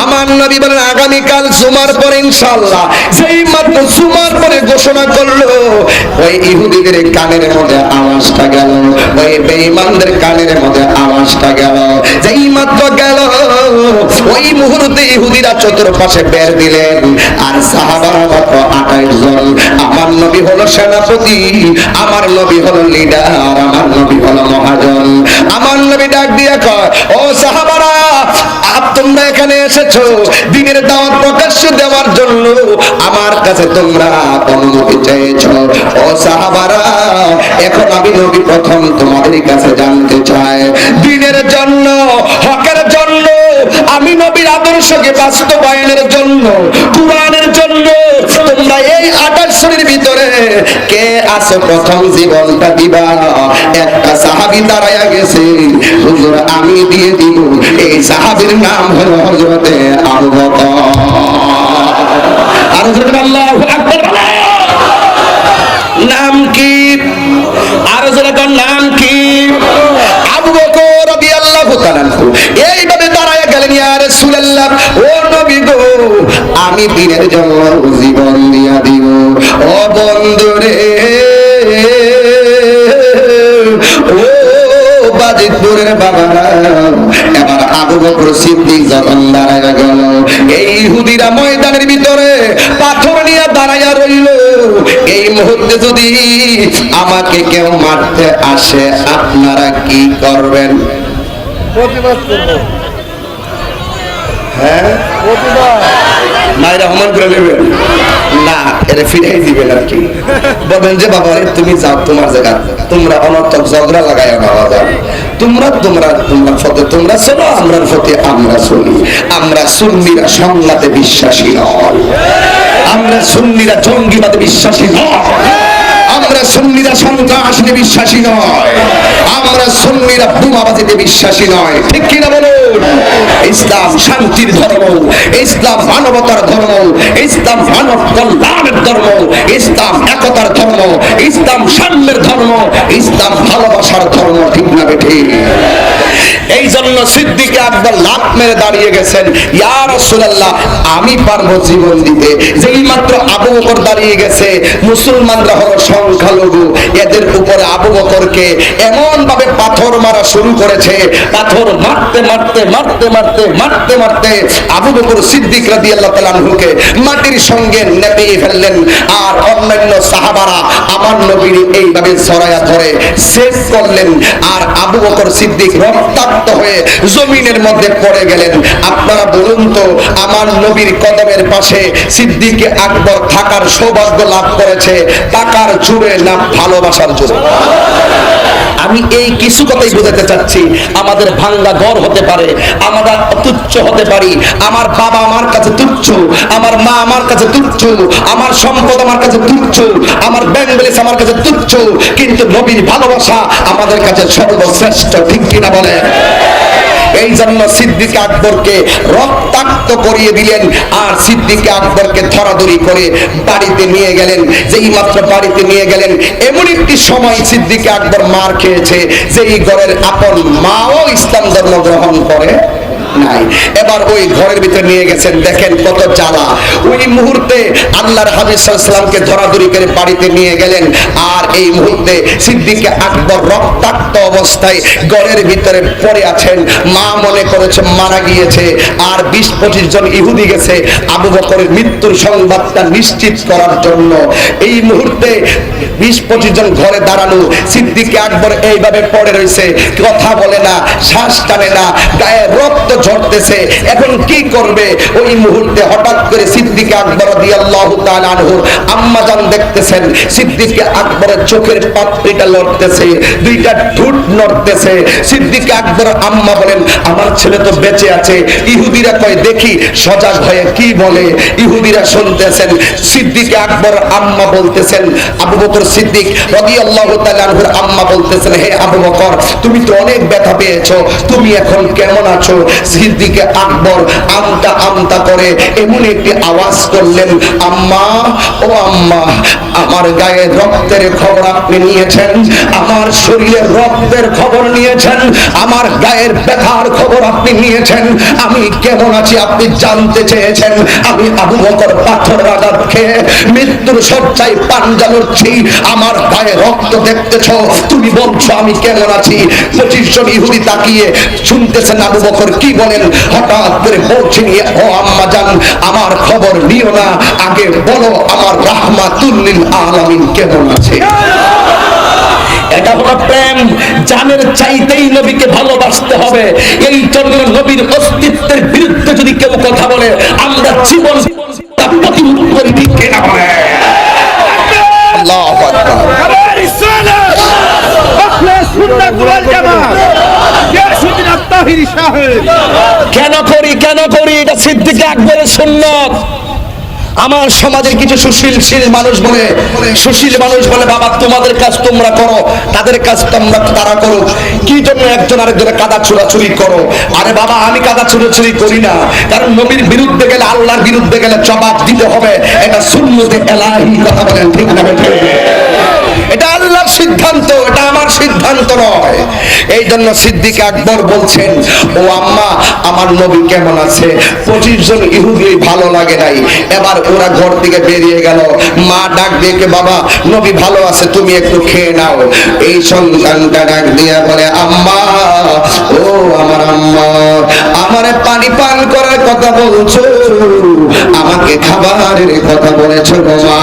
আমার নবী বলেন, আগামীকাল জুমার পরে ইনশাআল্লাহ। যেই মাত্র জুমার পরে ঘোষণা করলো, ওই ইহুদিদের কানের মধ্যে আওয়াজটা গেল, ওই বেঈমানদের কানের মধ্যে আওয়াজটা গেল। যেই মাত্র গেল, ওই মুহূর্তে ইহুদিরা চতুর্পাশে বের দিলেন, আর সাহাবারা মাত্র 28 জন। আমার নবী হলো সেনাপতি, আমার নবী হলো লিডার, আমার নবী হলো মহাজন। আমার নবী ডাক দিয়ে কয়, ও সাহাবারা, তোমরা তোমরা এখানে এসেছো দ্বীনের দাওয়াত প্রকাশ্যে দেওয়ার জন্য, আমার কাছে তোমরা অনুমতি চেয়েছো। ও সাহাবারা, এখন আমি নবী প্রথম তোমাদের কাছে জানতে চাই, দ্বীনের জন্য, হকের জন্য, আমি নবীর আদর্শকে বাস্তবায়নের জন্য, কুরআনের জন্য তোমরা এই 2800 এর ভিতরে কে আছে প্রথম জীবনটা দিবা? একটা সাহাবী দাঁড়ায়া গেছে, হুজুর আমি দিয়ে দিব। এই সাহাবীর নাম হলো হযরতে আবু বকর। আর হযরত আল্লাহু আকবার। নাম কি? আর হযরত নাম কি? আবু বকর রাদিয়াল্লাহু তাআলা। এইভাবে দাঁড়ায়া গেলেন, ইয়া রাসূলুল্লাহ, ও নবী গো, আমি দ্বীনের জন্য জীবন দিয়া দিব। ও বন্ধুরে, ও বাজিতপুরের বাবারা, এবার আবু বকর সিদ্দিক যখন দাঁড়ায়া গেল, এই ইহুদিরা ময়দানের ভিতরে পাথর নিয়ে দাঁড়ায়া রইল। এই মুহূর্তে যদি আমাকে কেউ মারতে আসে, আপনারা কি করবেন? প্রতিবাদ করব। হ্যাঁ, মায়েরা হমান করে নেবেন না, এটা ফিরাই দিবেন আর কি। বলবেন যে বাবা রে তুমি যাও তোমার জায়গা, তোমরা অনর্থক ঝগড়া লাগায় নেওয়া যাও, তোমরা তোমরা তোমরা ফতে তোমরা চলো, আমরা ফতে আমরা চলি। আমরা সুন্নিরা সংঘাতে বিশ্বাসী নয়, আমরা সুন্নিরা জঙ্গিবাদে বিশ্বাসী নয়, আমরা সুন্নিরা সন্ত্রাসে বিশ্বাসী নয়, আমরা সুন্নিরা বোমাবাজিতে বিশ্বাসী নয়। ঠিক কিনা বলুন? ইসলাম শান্তির ধর্ম, ইসলাম মানবতার ধর্ম, ইসলাম মানব কল্যাণের ধর্ম, ইসলাম একতার ধর্ম, ইসলাম সাম্যের ধর্ম, ইসলাম ভালোবাসার ধর্ম। ঠিক না বেঠি? এই জন্য সিদ্দিক আকবর লাত মেরে দাঁড়িয়ে গেছেন, ইয়া রাসূলুল্লাহ আমি পারবো জীবন দিতে। যেই মাত্র আবু বকর দাঁড়িয়ে গেছে, মুসলমানরা হলো সংখ্যালঘু, এদের উপরে আবু বকরকে এমন ভাবে পাথর মারা শুরু করেছে, পাথর মারতে মারতে মারতে মারতে মারতে মারতে আবু বকর সিদ্দিক রাদিয়াল্লাহু তাআলা আনহুকে মাটির সঙ্গে নেতিয়ে ফেললেন। আর অন্যান্য সাহাবারা আমার নবীর এইভাবে ছড়ায়া ধরে শেষ করলেন। আর আবু বকর সিদ্দিক রক্তাক্ত হয়ে জমিনের মধ্যে পড়ে গেলেন। আপনারা বলুন তো, আমার নবীর কদমের পাশে সিদ্দিক আকবর থাকার সৌভাগ্য লাভ করেছে টাকার জোরে না ভালোবাসার জোরে? আমি এই কিছু কথাই বোঝাতে চাচ্ছি। আমাদের ভাঙ্গা ঘর হতে পারে, আমরা তুচ্ছ হতে পারি, আমার বাবা আমার কাছে তুচ্ছ, আমার মা আমার কাছে তুচ্ছ, আমার সম্পদ আমার কাছে তুচ্ছ, আমার ব্যাংক ব্যালেন্স আমার কাছে তুচ্ছ, কিন্তু নবীর ভালোবাসা আমাদের কাছে সর্বশ্রেষ্ঠ। ঠিক কিনা বলে? এই জন্য সিদ্দিক আকবরকে রক্তাক্ত করিয়ে দিলেন। আর সিদ্দিক আকবরকে ধরাধরি করে বাড়িতে নিয়ে গেলেন। যেই মাত্র বাড়িতে নিয়ে গেলেন, এমন একটি সময় সিদ্দিক আকবর মার খেয়েছে, যেই ঘরের আপন মাও ইসলাম ধর্ম গ্রহণ করে নাই। এবার ওই ঘরের ভিতরে নিয়ে গেছেন, দেখেন কত জ্বালা। ওই মুহূর্তে আল্লাহর হাবিব সাল্লাল্লাহু আলাইহি ওয়াসাল্লামকে ধরাধরি করে বাড়িতে নিয়ে গেলেন। আর এই মুহূর্তে সিদ্দিক আকবর রক্তাক্ত অবস্থায় ঘরের ভিতরে পড়ে আছেন। মা মনে করেছে মারা গিয়েছে। আর 20-25 জন ইহুদি গেছে আবু বকরের মৃত্যুর সংবাদটা নিশ্চিত করার জন্য। এই মুহূর্তে 20-25 জন ঘরে দাঁড়ানো, সিদ্দিক আকবর এইভাবে পড়ে রয়েছে, কথা বলে না, শ্বাস টানে না, গায়ে রক্ত ঝরতেছে। এখন কি করবে? ওই মুহূর্তে হঠাৎ করে সিদ্দিক আকবর রাদিয়াল্লাহু তাআলা আনহু আম্মা জান দেখতেছেন সিদ্দিক আকবরের চোখের পাপড়িটা লড়তেছে, দুইটা ঠোঁট নড়তেছে। সিদ্দিক আকবর আম্মা বলেন, আমার ছেলে তো বেঁচে আছে। ইহুদিরা কয় দেখি সজাগ হয়ে কি বলে। ইহুদিরা শুনতেছেন। সিদ্দিক আকবর আম্মা বলতেছেন, আবু বকর সিদ্দিক রাদিয়াল্লাহু তাআলা আনহুর আম্মা বলতেছেন, হে আবু বকর, তুমি তো অনেক ব্যথা পেয়েছো, তুমি এখন কেমন আছো? সিদ্দিক আকবর আমতা আমতা করে এমন একটি আওয়াজ করলেন, আম্মা, ও আম্মা, আমার গায়ে রক্তের খবর আপনি নিয়েছেন, আমার শরীরের রক্তের খবর নিয়েছেন, আমার গায়ের ব্যথার খবর আপনি নিয়েছেন, আমি কেমন আছি আপনি জানতে চেয়েছেন। আমি আবু বকর পাথরের আঘাত খেয়ে মৃত্যুর শয্যায় পাঞ্জা লড়ছি, আমার গায়ে রক্ত দেখতেছ, তুমি বলছো আমি কেমন আছি। 25 জন ইহুদি তাকিয়ে শুনতেছেন আবু বকর কি বলেন। হঠাৎ করে বলছেন, ও আম্মা জান, আমার খবর নিও না, আগে বলো আমার রাহমাতুল লিল আলামিন কেমন আছে। এটা হলো প্রেম। জানের চাইতেই নবীকে ভালোবাসতে হবে। এই জন্য নবীর অস্তিত্বের বিরুদ্ধে জীবন প্রতিরোধ করে ঠিক কিনা বলে আল্লাহু আকবার। কেন করি এটা সিদ্দিক আকবরের সুন্নত। আমার সমাজের কিছু সুশীল মানুষ বলে বাবা তোমাদের কাজ তোমরা করো, তাদের কাজ তারা করো, কি জন্য একজন আরেকজনের কাদা ছোড়াছুরি করো? আরে বাবা আমি কাদা ছোড়াছুরি করি না, কারণ নবীর বিরুদ্ধে গেলে, আল্লাহর বিরুদ্ধে গেলে জবাব দিতে হবে। এটা সুন্নতে এলাহি, কথা বলেন ঠিক না? এটা আল্লাহর সিদ্ধান্ত, এটা আমার সিদ্ধান্ত নয়। এই জন্য সিদ্দিক আকবর বলছেন, ও আম্মা আমার নবী কেমন আছে? 25 জন ইহুদি ভালো লাগে নাই, এবার ওরা ঘর থেকে বেরিয়ে গেল। মা ডাক দিয়ে, বাবা নবী ভালো আছে, তুমি একটু খেয়ে নাও। এই সন্তানটা ডাক দিয়ে বলে, আম্মা, ও আমার আম্মা, আমারে পানি পান করার কথা বলছো, আমাকে খাবারের কথা বলেছো গো মা।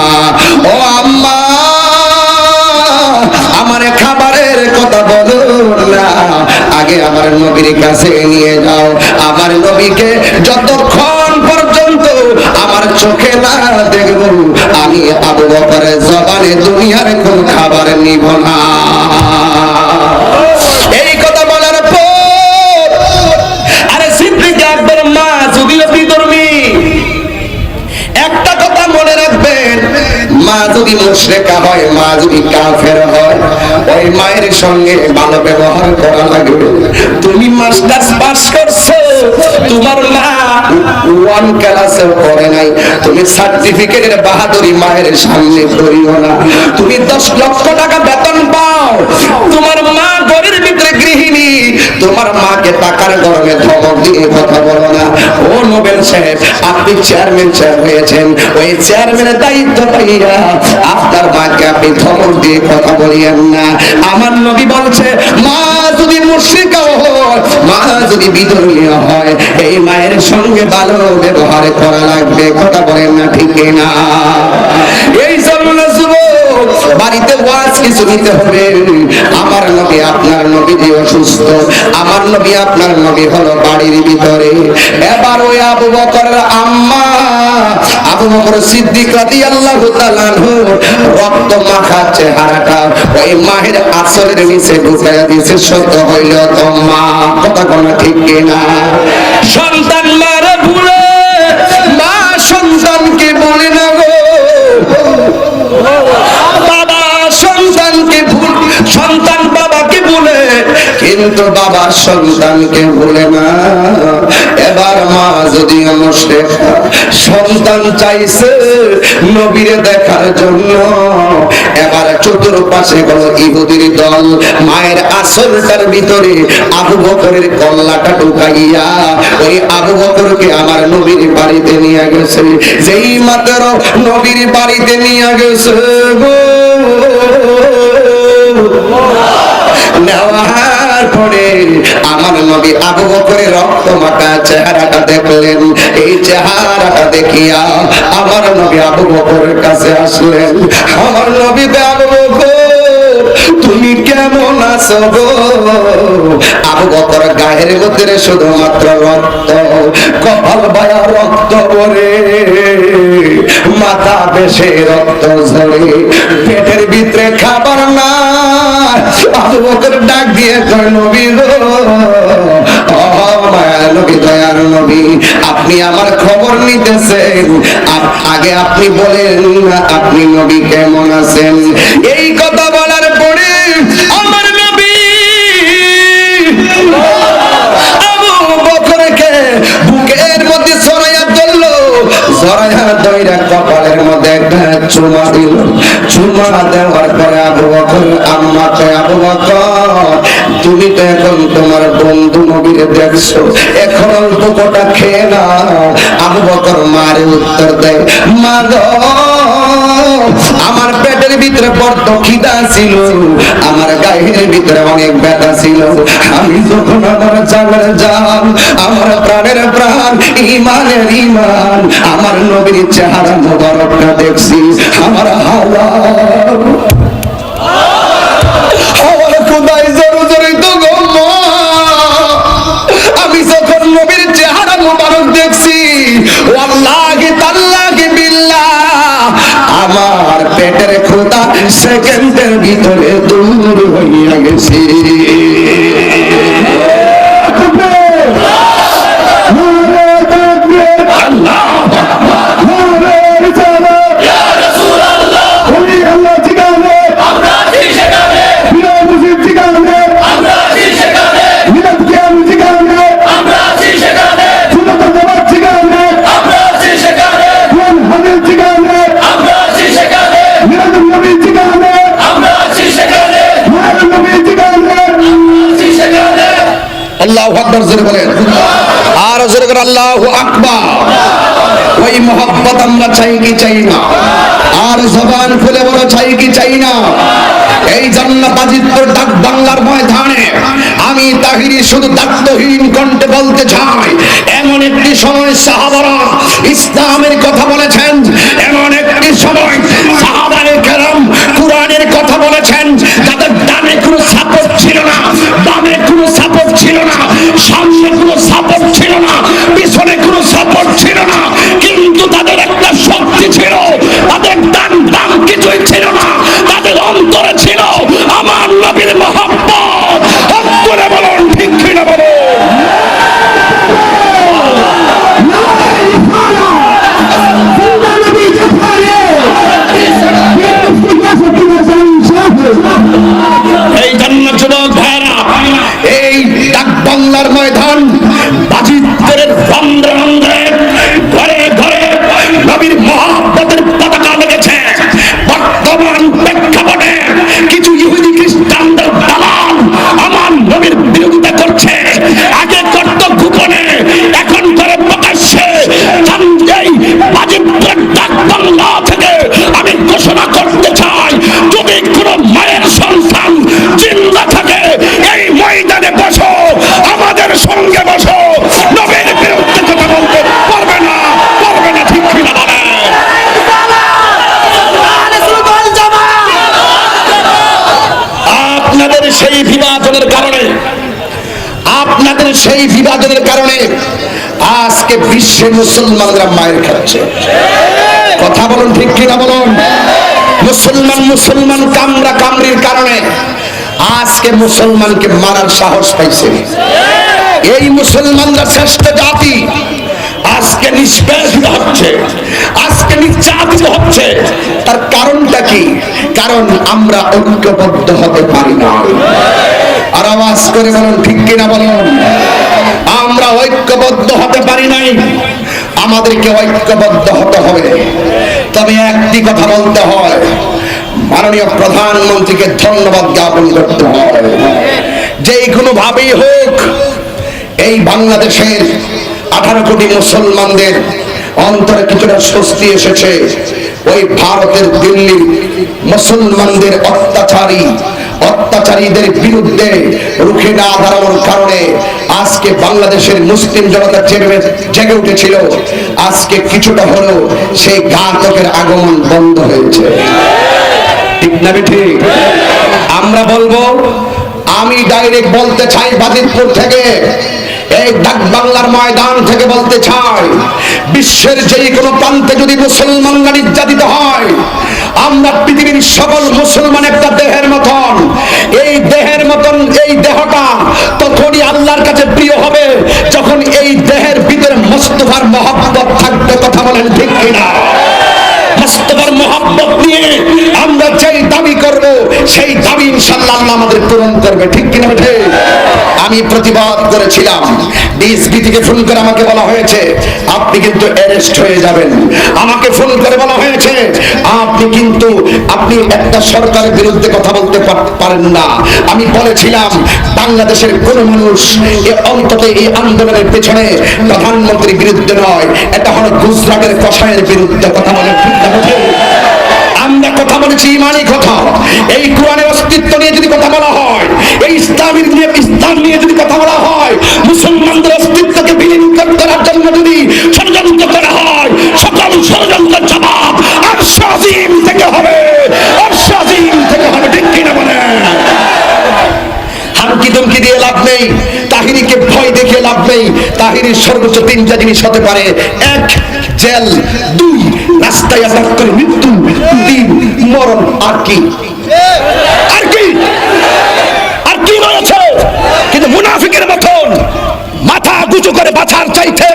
ও আম্মা আমারে খাবারের কথা বলো না, আগে আমার নবীর কাছে নিয়ে যাও। আমার নবীকে যতক্ষণ পর্যন্ত আমার চোখে না দেখব, আমি আবু বকরের জবানে দুনিয়ার কোন খাবার নিব না। এই কথা বলার পর আরে সিদ্দিক আকবর মা যদিও বিধর্মী, একটা কথা মনে রাখবেন, মা যদি মুশরিকা হয়, মা যদি কাফের হয়, ওই মায়ের সঙ্গে ভালো ব্যবহার করা লাগবে। তুমি মাস্টার্স পাস করছো, তোমার মা 1 ক্লাসে পড়ে নাই, তুমি সার্টিফিকেটের বাহাদুরি মায়ের সামনে করিও না। তুমি 10 লক্ষ টাকা বেতন পাও, তোমার মা ঘরের ভিতরে গৃহিণী, তোমার মাকে টাকার গরমে ধমক দিয়ে কথা বলো না। ও নোবেল সাহেব, আপনি চেয়ারম্যান সাহেব হয়েছেন, ওই চেয়ারম্যানের দায়িত্ব পাইয়া আপনার মাকে আপনি ধমক দিয়ে কথা বলিয়েন না। আমার নবী বলছে, মা যদি মুশরিকা হয়, মা যদি বিধর্মী হয়, এই মায়ের সঙ্গে ভালো ব্যবহার করা লাগবে, কথা বলেন না ঠিক না? এই জন্য যুবক বাড়িতে ওয়াজ কিছু নিতে হবে। আমার নবী আপনার নবী যে অসুস্থ, আমার নবী আপনার নবী হলো বাড়ির ভিতরে। এবার ওই আবু বকরের আম্মা আবু বকর সিদ্দিক রাদিয়াল্লাহু তাআলা আনহু রক্ত মাখা চেহারাটা ওই মায়ের আঁচলের নিচে ঢুকাইয়া দিয়েছে। সত্য হইল তো মা, কথা কোন ঠিক কিনা? সন্তান মারে ভুলে মা সন্তানকে বলে না গো, বাবা সন্তানকে ভুল, সন্তান বাবাকে ভুলে, কিন্তু বাবা সন্তানকে ভুলে না। এবার মা যদি মুশরিক, সন্তান চাইছে নবীরে দেখার জন্য, এবার চতুর্পাশে গেল ইহুদির দল, মায়ের আঁচলটার ভিতরে আবু বকরের কল্লাটা ঢুকাইয়া ওই আবু বকরকে আমার নবীর বাড়িতে নিয়ে গেছে। যেই মাত্র নবীর বাড়িতে নিয়ে গেছে গো, নেওয়ার পরে আমার নবী আবু বকরের রক্ত মাখা চেহারাটা দেখলেন। এই চেহারাটা দেখিয়া আমার নবী আবু বকরের কাছে আসলেন। আমার নবী আবু বকর তুমি কেমন আছো গো? আবু বকর গায়ের মধ্যে শুধুমাত্র রক্ত, কপাল বায়া রক্ত পড়ে, মাথা বেশে রক্ত ঝরে, পেটের ভিতরে খাবার না। আবু বকর ডাক দিয়ে কয়, নবী গো, ও মায়া নবী, দয়ার নবী, আপনি আমার খবর নিতেছেন, আগে আপনি বলেন আপনি নবী কেমন আছেন? এই কথা বলার পরে আমার নবী আবু বকরকে বুকের মধ্যে ছড়াইয়া ধরল, ছড়াইয়া ধইরা কপালের মধ্যে একটা চুমা দিল। চুমা দেওয়ার পরে আবু বকর আম্মা কয়, আবু বকর তুমি তো এখন তোমার বন্ধু নবীরে দেখছো, এখন অল্প কটা খেয়ে নাও। আবু বকর মারে উত্তর দেয়, মা গো, আমার পেটের ভিতরে বড্ড খিদা ছিল, আমার গায়ের ভিতরে অনেক ব্যথা ছিল। আমি যখন আমার জানের জান, আমার প্রাণের প্রাণ, ইমানের ইমান, আমার নবীর চেহারা মোবারকটা দেখছি, আমার হালাল আমার খোদাই জোরে জোরে তো গো মা, আমি যখন নবীর চেহারা মোবারক দেখছি, আল্লাহ খোদা সেকেন্ডের ভিতরে দূর হইয়া গেছে। আল্লাহু আকবার জোরে বলেন, আর জোরে করে আল্লাহু আকবার। ওই মোহাব্বত আমরা চাই কি চাই না? আর জবান খুলে বলো চাই কি চাই না? এই জান্নাত আজিদপুর ডাক বাংলার ময়দানে আমি তাহিরি শুধু দায়িত্বহীন কণ্ঠে বলতে চাই, এমন একটি সময় সাহাবারা ইসলামের কথা বলেছেন, এমন একটি সময় সাহাবায়ে কেরাম কোরআনের কথা বলেছেন, যাদের ডানে কোনো সাপোর্ট ছিল না, বামে কোনো সাপোর্ট ছিল না, সামনে কোনো সাপোর্ট ছিল না, পিছনে কোনো সাপোর্ট ছিল না, কিন্তু তাদের একটা শক্তি ছিল, তাদের ডান বাম কিছুই ছিল না, তাদের অন্তরে ছিল আমার নবীর মহব্বত। অন্তরে বলুন ঠিক কিনা বলুন। এই জন্য যুবক ভাইরা, এই ডাক বাংলার ময়দান বাজিতপুরের রন্ধ্রে রন্ধ্রে ঘরে ঘরে নবীর মহব্বতের পতাকা লেগেছে। বর্তমান প্রেক্ষাপটে কিছু ইহুদি খ্রিস্টানদের দালাল আমার নবীর বিরোধিতা করছে। আগে করত গোপনে, এখন করে প্রকাশ্যে। এই বাজিতপুরের ডাক বাংলা থেকে আমি ঘোষণা করতে চাই, যদি কোনো মায়ের সন্তান জিন্দা থাকে এই ময়দানে বসো, আমাদের সঙ্গে বসো, নবীর বিরুদ্ধে কথা বলতে পারবে না, পারবে না, ঠিক কিনা বলে? আপনাদের সেই বিভাজনের কারণে, আপনাদের সেই বিভাজনের কারণে আজকে বিশ্বে মুসলমানরা মায়ের খাচ্ছে। কথা বলুন ঠিক কিনা বলুন। মুসলমান কামরা কামরির কারণে আজকে মুসলমানকে মারার সাহস পাইছে। এই মুসলমানরা শ্রেষ্ঠ জাতি আজকে নিষ্পেষিত হচ্ছে, আজকে নির্যাতিত হচ্ছে। তার কারণটা কি? কারণ আমরা ঐক্যবদ্ধ হতে পারি না। আর আওয়াজ করে বলুন ঠিক কিনা বলুন। আমরা ঐক্যবদ্ধ হতে পারি নাই, আমাদেরকে ঐক্যবদ্ধ হতে হবে। তবে একটি কথা বলতে হয়, মাননীয় প্রধানমন্ত্রীকে ধন্যবাদ জ্ঞাপন করতে হয়। যেই কোনো ভাবেই হোক এই বাংলাদেশের 18 কোটি মুসলমানদের অন্তরে কিছুটা স্বস্তি এসেছে। ওই ভারতের দিল্লির মুসলমানদের অত্যাচারীদের বিরুদ্ধে রুখে না দাঁড়ানোর কারণে আজকে বাংলাদেশের মুসলিম জনতা জেগে উঠেছিল। আজকে কিছুটা হলেও সেই ঘাতকের আগমন বন্ধ হয়েছে। ঠিক না ঠিক? আমরা বলবো, আমি ডাইরেক্ট বলতে চাই বাজিতপুর থেকে, এই ডাক বাংলার ময়দান থেকে বলতে চাই, বিশ্বের যে কোনো প্রান্তে যদি মুসলমানরা নির্যাতিত হয়, আমরা পৃথিবীর সকল মুসলমান একটা দেহের মতন, এই দেহের মতন এই দেহটা তখনই আল্লাহর কাছে প্রিয় হবে যখন এই দেহের ভিতরে মুস্তাফার মহব্বত থাকবে। কথা বলেন ঠিক কিনা? মুস্তাফার মহব্বত নিয়ে আমরা যেই দাবি করব, সেই দাবি ইনশাআল্লাহ আল্লাহ আমাদের পূরণ করবে। ঠিক কিনা? আমি প্রতিবাদ করেছিলাম, ডিএসপি থেকে ফোন করে আমাকে বলা হয়েছে আপনি কিন্তু অ্যারেস্ট হয়ে যাবেন। আমাকে ফোন করে বলা হয়েছে আপনি একটা সরকারের বিরুদ্ধে কথা বলতে পারেন না। আমি বলেছিলাম বাংলাদেশের কোন মানুষ অন্তত এই আন্দোলনের পেছনে প্রধানমন্ত্রীর বিরুদ্ধে নয়, এটা হলো গুজরাটের কসাইয়ের বিরুদ্ধে। কথা বলে ঠিক না? আমরা কথা বলেছি ইমানি কথা। এই কোরআনের অস্তিত্ব নিয়ে যদি কথা বলা হয়, এই ইসলাম নিয়ে যদি কথা বলা হয়, মুসলমানদের অস্তিত্বকে বিলীন করার জন্য যদি ষড়যন্ত্র করা হয়, সকল ষড়যন্ত্রের জবাব আরশ আজিম থেকে হবে, আরশ আজিম থেকে হবে। ঠিক কিনা বলে? হামকি দমকি দিয়ে লাভ নেই, তাহিরিকে ভয় দেখে লাভ নেই। তাহিরির সর্বোচ্চ 3টা জিনিস হতে পারে: 1 জেল, 2 রাস্তায় আঘাত করে মৃত্যু, দিন মরণ, আর কি আর কি আর কি রয়েছে? কিন্তু মুনাফিকের মতন মাথা গুজু করে বাঁচার চাইতে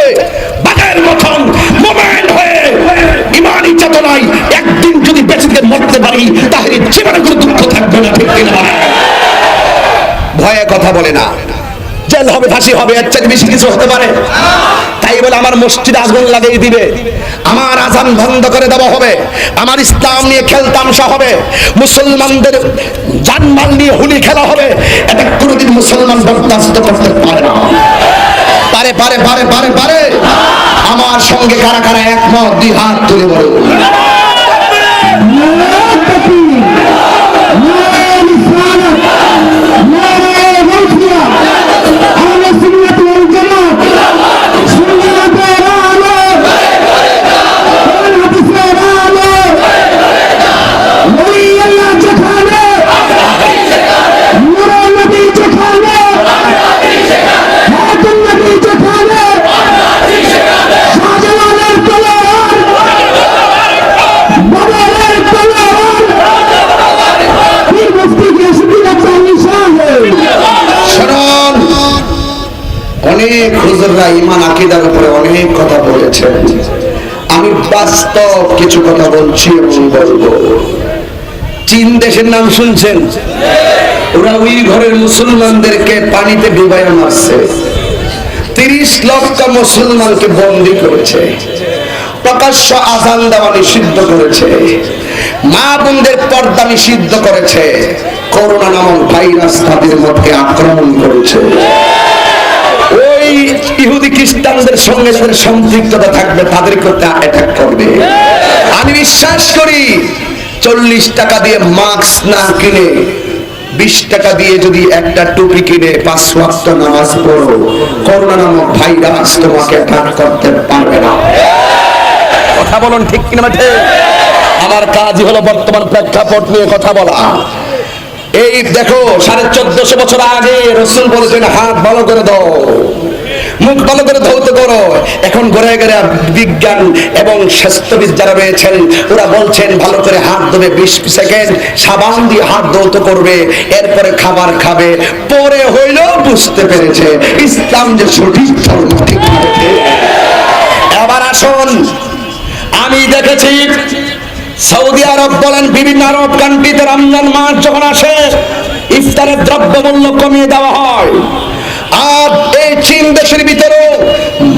বাঘের মতন মোমেন্ট হয়ে ইমানি চেতনায় একদিন যদি বেঁচে থেকে মরতে পারি তাহলে জীবনে কোনো দুঃখ থাকবে না, ঠিক কিনা? ভয়ে কথা বলে না, জেল হবে, ফাঁসি হবে, এর চেয়ে বেশি কিছু হতে পারে? তাই বলে আমার মসজিদে আগুন লাগিয়ে দিবে, আমার আজান বন্ধ করে দেওয়া হবে, আমার ইসলাম নিয়ে খেলতামশা হবে, মুসলমানদের জানমাল নিয়ে হুলি খেলা হবে, এটা কোনোদিন মুসলমান বরদাস্ত করতে পারে না। পারে পারে পারে পারে পারে আমার সঙ্গে কারা কারা একমত, দুই হাত তুলে বলো। অনেক হুজুররা ঈমান আকীদার উপরে অনেক কথা বলেছেন, আমি বাস্তব কিছু কথা বলছি এবং বলবো। চীন দেশের নাম শুনছেন? ওরা ওই ঘরের মুসলমানদেরকে পানিতে ডুবাইয়া মারছে, 30 লক্ষ মুসলমানকে বন্দী করেছে, প্রকাশ্য আযান দেওয়া নিষিদ্ধ করেছে, মা বোনদের পর্দা নিষিদ্ধ করেছে, করোনা নামক ভাইরাস তাদের মধ্যে আক্রমণ করেছে। ওই ইহুদি খ্রিস্টানদের সঙ্গে যাদের সম্পৃক্ততা থাকবে তাদেরকে অ্যাটাক করবে। আমি বিশ্বাস করি 40 টাকা দিয়ে মাস্ক না কিনে 20 টাকা দিয়ে যদি একটা টুপি কিনে 5 ওয়াক্ত নামাজ পড়ো, করোনা নামক ভাইরাস তোমাকে অ্যাটাক করতে পারবে না। কথা বলুন ঠিক কিনা? মাঠে আমার কাজই হলো বর্তমান প্রেক্ষাপট নিয়ে কথা বলা। এই দেখো 1450 বছর আগে রাসূল বলেছেন হাত ভালো করে দাও, মুখ ভালো করে ধৌত করো। এখন ঘরে ঘরে বিজ্ঞান এবং স্বাস্থ্যবিদ যারা রয়েছেন ওরা বলছেন ভালো করে হাত ধোবে, 20 সেকেন্ড সাবান দিয়ে হাত ধৌত করবে, এরপরে খাবার খাবে। পরে হইল বুঝতে পেরেছে ইসলাম যে সঠিক ধর্ম, ঠিক আছে। এবার আসুন, আমি দেখেছি সৌদি আরব বলেন বিভিন্ন আরব কান্ট্রিতে রমজান মাস যখন আসে ইফতারের দ্রব্যমূল্য কমিয়ে দেওয়া হয়। আর এই চীন দেশের ভিতরে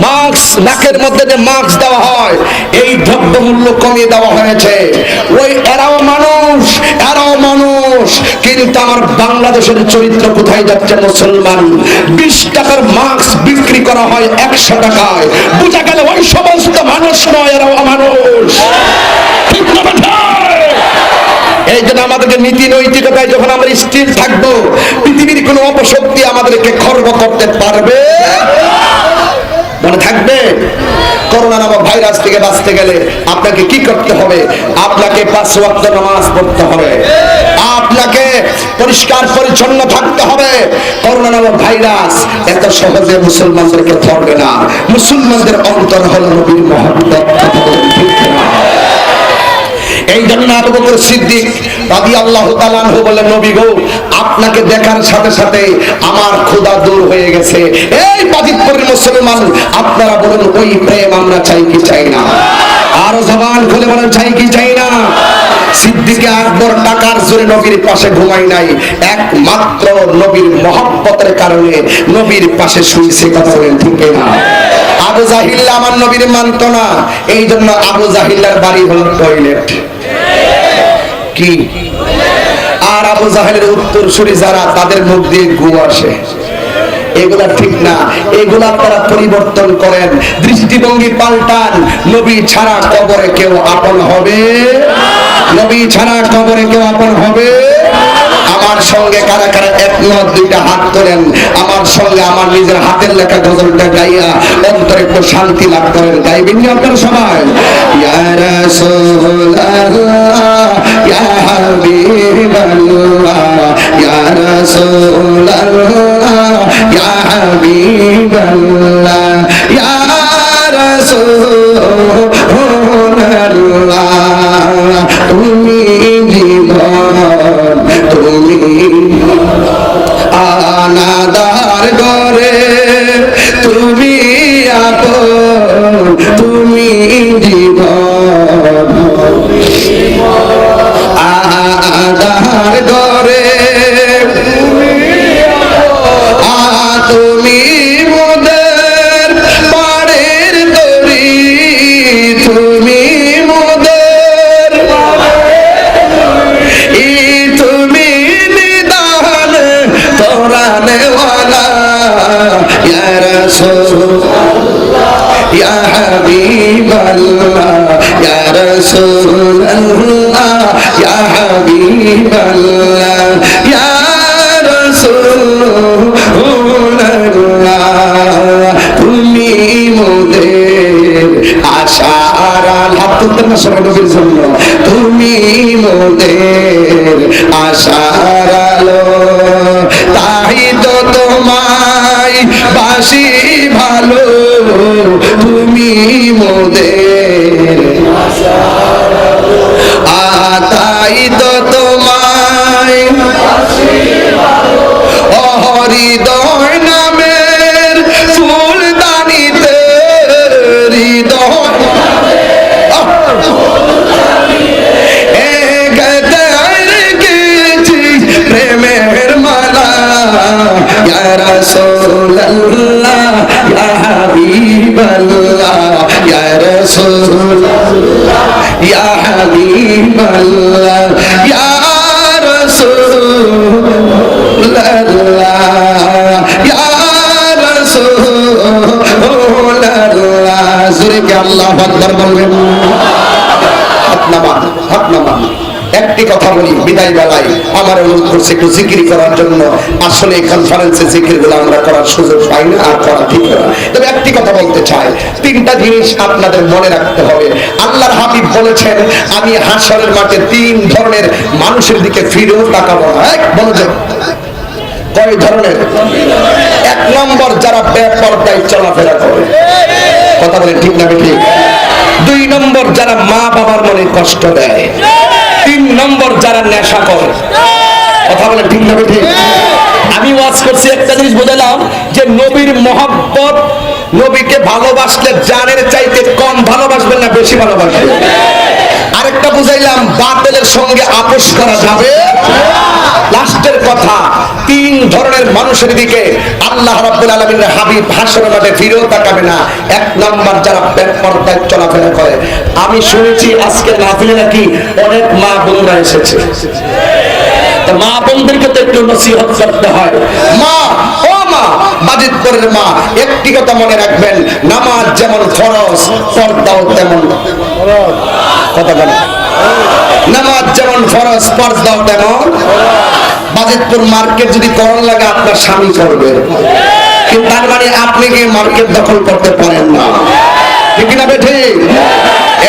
মাস্ক, নাকের মধ্যে যে মাস্ক দেওয়া হয়, এই দ্রব্যমূল্য কমিয়ে দেওয়া হয়েছে। ওই এরাও মানুষ, কিন্তু আমার বাংলাদেশের চরিত্র কোথায় যাচ্ছে? মুসলমান 20 টাকার মাস্ক বিক্রি করা হয় 100 টাকায়। বুঝা গেল ওই সমস্ত মানুষ নয়, এরাও মানুষ। এই জন্য আমাদেরকে নীতি নৈতিকতায় যখন আমরা স্থির থাকবো, পৃথিবীর কোন অপশক্তি আমাদেরকে খর্ব করতে পারবে মনে থাকবে। করোনা নামক ভাইরাস থেকে বাঁচতে গেলে আপনাকে কি করতে হবে? আপনাকে 5 ওয়াক্ত নামাজ পড়তে হবে, আপনাকে পরিষ্কার পরিচ্ছন্ন থাকতে হবে। করোনা নামক ভাইরাস এত সহজে মুসলমানদেরকে ধরবে না। মুসলমানদের অন্তর হলো নবীর মহব্বত। এই জন্য আবু বকর সিদ্দিক রাদিয়াল্লাহু তাআলা আনহু বলেন, নবী গো, আপনাকে দেখার সাথে সাথে আমার ক্ষুধা দূর হয়ে গেছে। এই বাজিতপুরের মুসলমান, আপনারা বলুন ওই প্রেম আমরা চাই কি চাই না? আরো জবান খুলে বলেন চাই কি চাই না? সিদ্দিকে আকবর টাকার জোরে নবীর পাশে ঘুমাই নাই, একমাত্র নবীর মহব্বতের কারণে নবীর পাশে শুয়েছে। কথা বলেন ঠিক না? আবু জাহিল্লা আমার নবীর মানত না, এই জন্য আবু জাহিল্লার বাড়ি হলো টয়লেট। কি? আর আবু জাহেলের উত্তরসূরি যারা, তাদের মুখ দিয়ে গু আসে। এগুলা ঠিক না, এগুলা আপনারা পরিবর্তন করেন, দৃষ্টিভঙ্গি পাল্টান। নবী ছাড়া কবরে কেউ আপন হবে? নবী ছাড়া কবরে কেউ আপন হবে? আমার সঙ্গে কারা কারা একমত? দুইটা হাত তোলেন। আমার সঙ্গে আমার নিজের হাতের লেখা গজলটা গাইয়া অন্তরে একটু শান্তি লাভ করেন। গাইবেন আপনারা সবাই? ইয়া রাসূলুল্লাহ, ইয়া হাবিবাল্লাহ, ইয়া রাসূলুল্লাহ, ইয়া হাবিবাল্লাহ, ইয়া রাসূলুল্লাহ, আল্লাহ তুমি জীবন তুমি আনাদার ঘরে তুমি আপন তুমি জীবন আনাদার ঘরে তুমি মোদের পাড়ের তরি তুমি মোদের তুমি নিদান তোরানেওয়ালা ইয়া রাসূল ইয়া হাবিবাল্লাহ ইয়া রাসূলুল্লাহ ইয়া হাবিবাল্লাহ ইয়া রাসূলুল্লাহ তুমি মোদের আশার আলো হাত তুলতে না সবাই নবীর জন্য তুমি মোদের আশার আলো তাই তো তোমায় বাসি ভালো তুমি মোদের তাই তো তোমায় হৃদয় নামের ফুলদানিতে হৃদয় গেছি প্রেমের মালা ইয়া রাসূলুল্লাহ ইয়া হাবিবাল্লাহ ইয়া রাসূলুল্লাহ ইয়া হাবিবাল্লাহ ইয়া রাসূলুল্লাহ ইয়া রাসূলুল্লাহ জোরে কি আল্লাহু আকবার বলবেন হাত নামা একটি কথা বলি বিদায় বেলায় আমার অনুরোধ করছে একটু জিকির করার জন্য আসলে এই কনফারেন্সে জিকিরগুলো আমরা করার সুযোগ পাই না আর করা ঠিক না তবে একটি কথা বলতে চাই তিনটা জিনিস আপনাদের মনে রাখতে হবে আল্লাহর হাবিব বলেছেন আমি হাশরের মাঠে তিন ধরনের মানুষের দিকে ফিরেও তাকাবো না এক মনোযোগ কয় ধরনের এক নম্বর যারা বেপরদায় চলাফেরা করে কথা বলে ঠিক না ঠিক দুই নম্বর যারা মা বাবার মনে কষ্ট দেয় তিন নম্বর যারা নেশা করে কথা বলে ঠিক না ঠিক আমি ওয়াজ করছি একটা জিনিস বুঝলাম যে নবীর মহব্বত নবীকে ভালোবাসলে জানের চাইতে কম ভালোবাসবেন না বেশি ভালোবাসবেন আরেকটা বুঝাইলাম বাতিলের সঙ্গে আপোষ করা যাবে লাস্টের কথা তিন ধরনের মানুষের দিকে আল্লাহ রাব্বুল আলামিনের হাবিব হাশরের মাঠে ফিরেও তাকাবে না এক নাম্বার যারা বেপরদায় চলাফেরা করে আমি শুনেছি আজকে মাহফিলে নাকি অনেক মা বোনরা এসেছে মা বোনদেরকে তো একটু নসিহত করতে হয় মা ও মা বাজিতপুরের মা একটি কথা মনে রাখবেন নামাজ যেমন ফরজ পর্দাও তেমন কথা বলেন নামাজ যেমন ফরজ পর্দাও তেমন বাজিতপুর মার্কেট যদি করণ লাগে আপনার স্বামী করবে কিন্তু তার মানে আপনি কি মার্কেট দখল করতে পারেন না ঠিক না বেঠি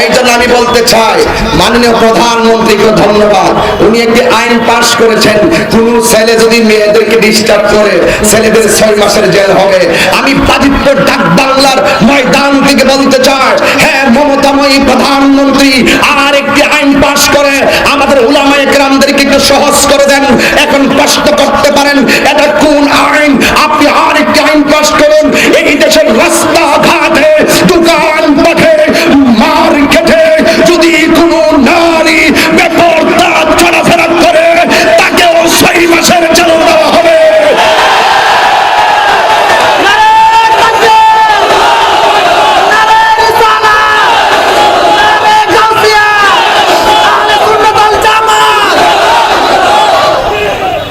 এই জন্য আমি বলতে চাই মাননীয় প্রধানমন্ত্রীকে ধন্যবাদ উনি একটি আইন পাশ করেছেন কোন ছেলে যদি মেয়েদেরকে ডিস্টার্ব করে ছেলেদের 6 মাসের জেল হবে আমি বাজিতপুর ডাক বাংলার ময়দান থেকে বলতে চাই হ্যাঁ মমতাময়ী প্রধানমন্ত্রী আর একটি আইন পাশ করে আমাদের উলামায়ে কেরামদেরকে একটু সহজ করে দেন এখন প্রশ্ন করতে পারেন এটা কোন আইন আপনি আর একটি আইন পাশ করুন এই দেশের রাস্তা ঘাটে দোকান পাঠে মার্কেটে যদি কোনো নারী বেপরদা চলাফেরা করে তাকেও 6 মাসের জেল দেওয়া হবে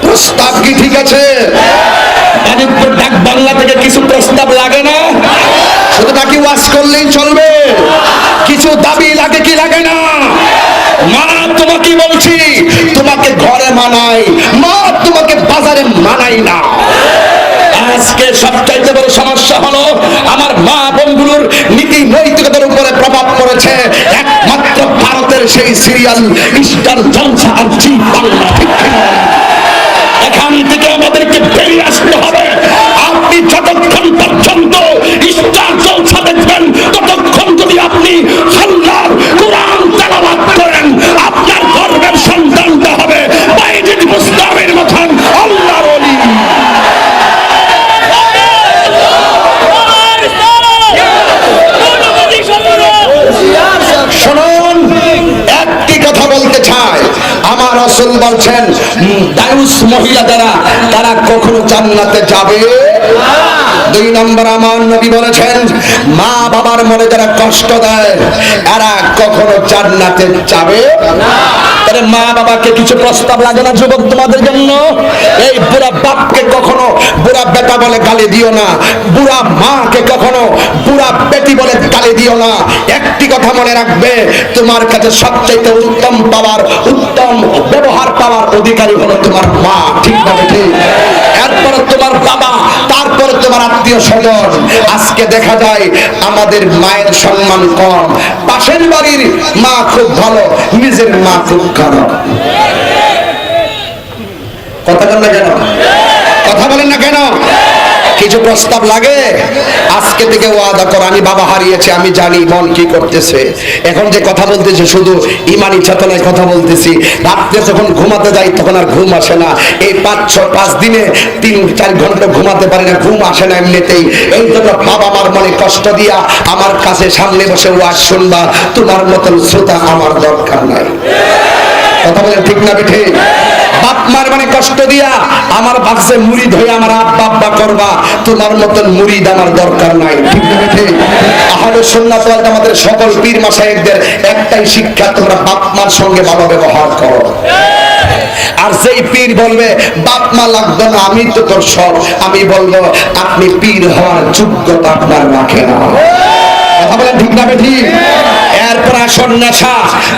প্রস্তাব কি ঠিক আছে ডাক বাংলা থেকে কিছু প্রস্তাব লাগে না শুধু নাকি ওয়াজ করলেই চলবে কিছু দাবি লাগে কি লাগে না মা তোমাকে বলছি তোমাকে ঘরে মানাই মা তোমাকে বাজারে মানাই না আজকে সবচাইতে বড় সমস্যা হলো আমার মা বোনগুলোর নীতি নৈতিকতার উপরে প্রভাব পড়েছে একমাত্র ভারতের সেই সিরিয়াল স্টার জলসা আর জি বাংলা এখান থেকে আমাদেরকে বেরিয়ে আসতে হবে আপনি যতক্ষণ পর্যন্ত স্টার জলসা দেখবেন ততক্ষণ যদি আপনি আল্লাহর কোরআন বলছেন দায়ুস মহিলা যারা তারা কখনো জান্নাতে যাবে। 2 নম্বর আমার নবী বলেছেন মা বাবার মনে যারা কষ্ট দেয় এরা কখনো জান্নাতে যাবে না। তাহলে মা বাবাকে কিছু প্রস্তাব লাগে না যুবক তোমাদের জন্য? এই বুড়া বাপকে কখনো বুড়া বেটা বলে গালি দিও না, বুড়া মাকে কখনো বুড়া বেটি বলে গালি দিও না। একটি কথা মনে রাখবে, তোমার কাছে সবচেয়ে উত্তম পাওয়ার, উত্তম ব্যবহার পাওয়ার অধিকারী হলো তোমার মা, ঠিক না ঠিক? এরপরে তোমার বাবা, তারপরে তোমার আত্মীয় স্বজন। আজকে দেখা যায় আমাদের মায়ের সম্মান কম, পাশের বাড়ির মা খুব ভালো, নিজের মা খুব খারাপ। কথা বলেন না কেন? কথা বলেন না কেন? কিছু প্রস্তাব লাগে? আজকে থেকে ওয়াদা করো, আমি বাবা হারিয়েছি, আমি জানি মন কি করতেছে। এখন যে কথা বলতেছে শুধু ইমানি চেতনায় কথা বলতেছি। রাত্রে যখন ঘুমাতে যাই তখন আর ঘুম আসে না। এই 5 দিনে 3-4 ঘন্টা ঘুমাতে পারি না, ঘুম আসে না এমনিতেই। এই জন্য বাবা মার মনে কষ্ট দিয়া আমার কাছে সামনে বসে ওয়াজ শুনবা, তোমার মতন শ্রোতা আমার দরকার নাই। কথা বলেন ঠিক না বেঠে? বাপ মার মানে কষ্ট দিয়া আমার বাক্সে মুরিদ হয়ে আমার আব্বা আব্বা করবা, তোমার মতন মুরিদ আমার দরকার নাই, ঠিক না বেঠে? আহলে সুন্নাত ওয়াল জামাতের সকল পীর মাশায়েখদের একটাই শিক্ষা, তোমরা বাপ মার সঙ্গে ভালো ব্যবহার করো। আর সেই পীর বলবে বাপ মা লাগবে না, আমি তো তোর সব, আমি বলবো আপনি পীর হওয়ার যোগ্যতা আপনার রাখে না। কথা বলেন ঠিক না বেঠি? এরপর আসল নেশা।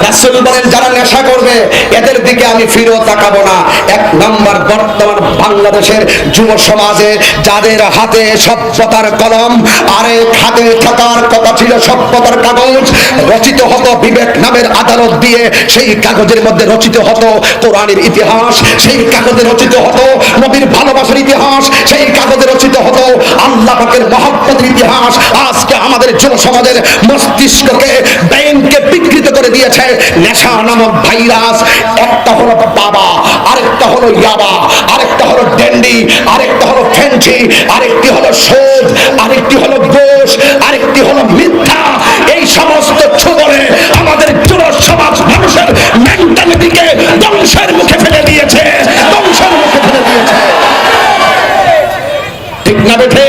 রাসূল বলেন যারা নেশা করবে এদের দিকে আমি ফিরেও তাকাবো না। 1 নম্বর বর্তমান বাংলাদেশের যুব সমাজে যাদের হাতে সভ্যতার কলম, আরে হাতে থাকার কথা ছিল সভ্যতার কাগজ, রচিত হতো বিবেক নামের আদালত দিয়ে, সেই কাগজের মধ্যে রচিত হতো কোরআনের ইতিহাস, সেই কাগজে রচিত হতো নবীর ভালোবাসার ইতিহাস, সেই কাগজে রচিত হতো আল্লাহ পাকের মহব্বতের ইতিহাস। আজকে আমাদের যুব সমাজের মস্তিষ্ককে ব্রেনকে বিকৃত করে দিয়েছে নেশা নামক ভাইরাস। একটা হলো বাবা, আরেকটা হলো ইয়াবা, আরেকটা হলো ড্যান্ডি, আরেকটা হলো ফেন্সি, আরেকটি হলো সুদ, আরেকটি হলো ঘুষ, আরেকটি হলো মিথ্যা। এই সমস্ত ছোবলে আমাদের যুব সমাজ মানুষের মেন্টালিটিকে ধ্বংসের মুখে ফেলে দিয়েছে, ধ্বংসের মুখে ফেলে দিয়েছে, ঠিক না বেঠে?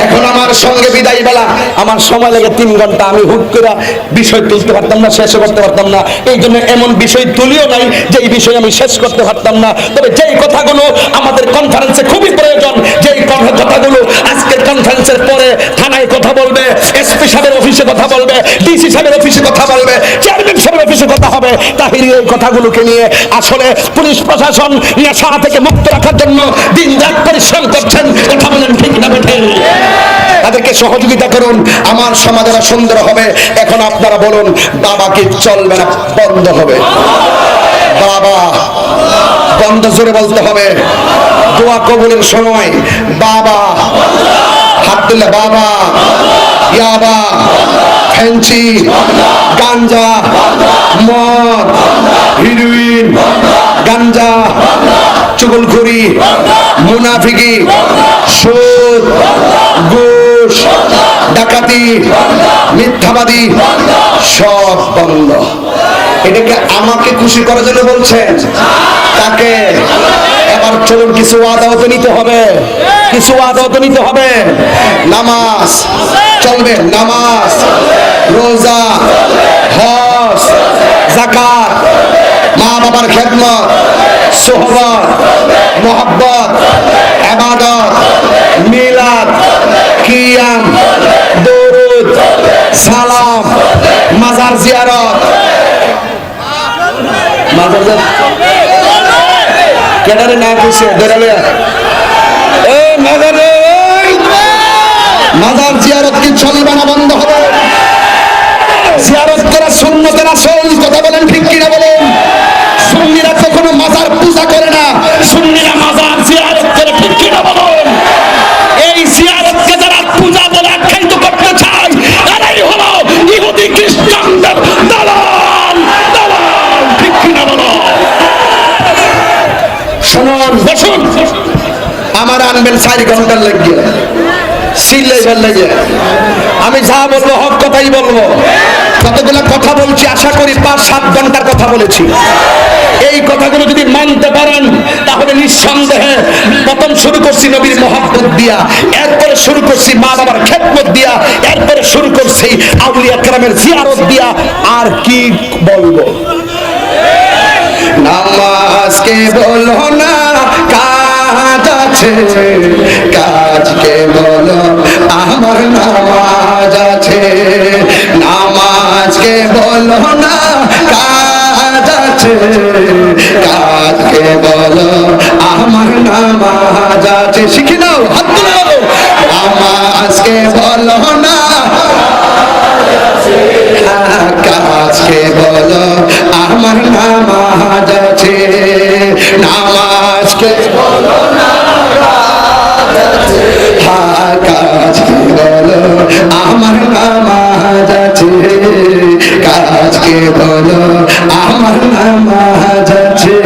এখন আমার সঙ্গে বিদায় বেলা, আমার সময় লাগে 3 ঘন্টা, আমি হুট করে বিষয় তুলতে পারতাম না, শেষ করতে পারতাম না। এই জন্য এমন বিষয় তুলিও নাই যে এই বিষয় আমি শেষ করতে পারতাম না। তবে যেই কথাগুলো আমাদের কনফারেন্সে খুবই প্রয়োজন, যেই কথাগুলো আজকের কনফারেন্সের পরে থানায় কথা বলবে, এসপি সাহেবের অফিসে কথা বলবে, ডিসি সাহেবের অফিসে কথা বলবে, চেয়ারম্যান সাহেবের অফিসে কথা হবে, তাহিরি এই কথাগুলোকে নিয়ে আসলে পুলিশ প্রশাসন নেশা থেকে মুক্ত রাখার জন্য দিন-রাত পরিশ্রম করছেন। কথা বলেন ঠিক না বেঠে? তাদেরকে সহযোগিতা করুন, আমার সমাজ আরো সুন্দর হবে। এখন আপনারা বলুন, বাবা কি চলবে না বন্ধ হবে? বাবা বন্ধ, জোরে বলতে হবে। দোয়া কবুলের সময় বাবা, হাত তুলে বাবা, ইয়াবা, ফেন্সি, গাঞ্জা, মদ, হিরোইন, গাঞ্জা, চুগলখড়ি, মুনাফিকি, সুদ, ঘুষ, ডাকাতি, মিথ্যাবাদী সব বন্ধ। এটাকে আমাকে খুশি করার জন্য বলছেন? তাকে এবার চলুন কিছু ওয়াদাও তো নিতে হবে, কিছু ওয়াদাও তো নিতে হবে। নামাজ চলবে, নামাজ, রোজা, হজ, যাকাত, মা বাবার খেদমত, সোহবত, মোহাব্বত, ইবাদত, মিলাদ, কিয়াম, দরুদ, সালাম, মাজার জিয়ারত। মাজার কেডারে না কইছে ধরালে এই মাজারে, মাজার জিয়ারত কি চলবে না বন্ধ হবে? জিয়ারত করা সুন্নতের আসল, কথা বলেন ঠিক কিনা বলেন? সুন্নিরা কখনো মাজার পূজা করে না, সুন্নিরা মাজার জিয়ারত করে, ঠিক কিনা বলেন? এই জিয়ারতকে যারা পূজা বলে আখ্যায়িত করতে চায় এরাই হলো ইহুদি খ্রিস্টানদের দালাল, দালাল, ঠিক কিনা বলেন? শুনুন, বসুন, আমার আনবেন 4 ঘন্টার লাগিয়ে সিলেবার লাগে। আমি যা বলবো হক কথাই বলবো। কতগুলো কথা বলছি, আশা করি 5-7 ঘন্টার কথা বলেছি। এই কথাগুলো যদি মানতে পারেন তাহলে নিঃসন্দেহে প্রথম শুরু করছি নবীর মহব্বত দিয়া, এরপরে শুরু করছি মা বাবার খেদমত দিয়া, এরপরে শুরু করছি আউলিয়া কেরামের জিয়ারত দিয়া। আর কি বলবো? নামাজকে বলো না কাজ আছে, কাজকে বলো আমার নামাজ আছে। নামাজকে বলো না কাজ আছে, কাজকে বলো আমার নামাজ আছে। শিখে নাও, হাত তুলো। নামাজকে বলো না কাজকে বলো আমার নামাজ আছে। নামাজকে বলো না কাজকে বলো আমার নামাজ আছে, কাজকে বলো আমার নামাজ আছে।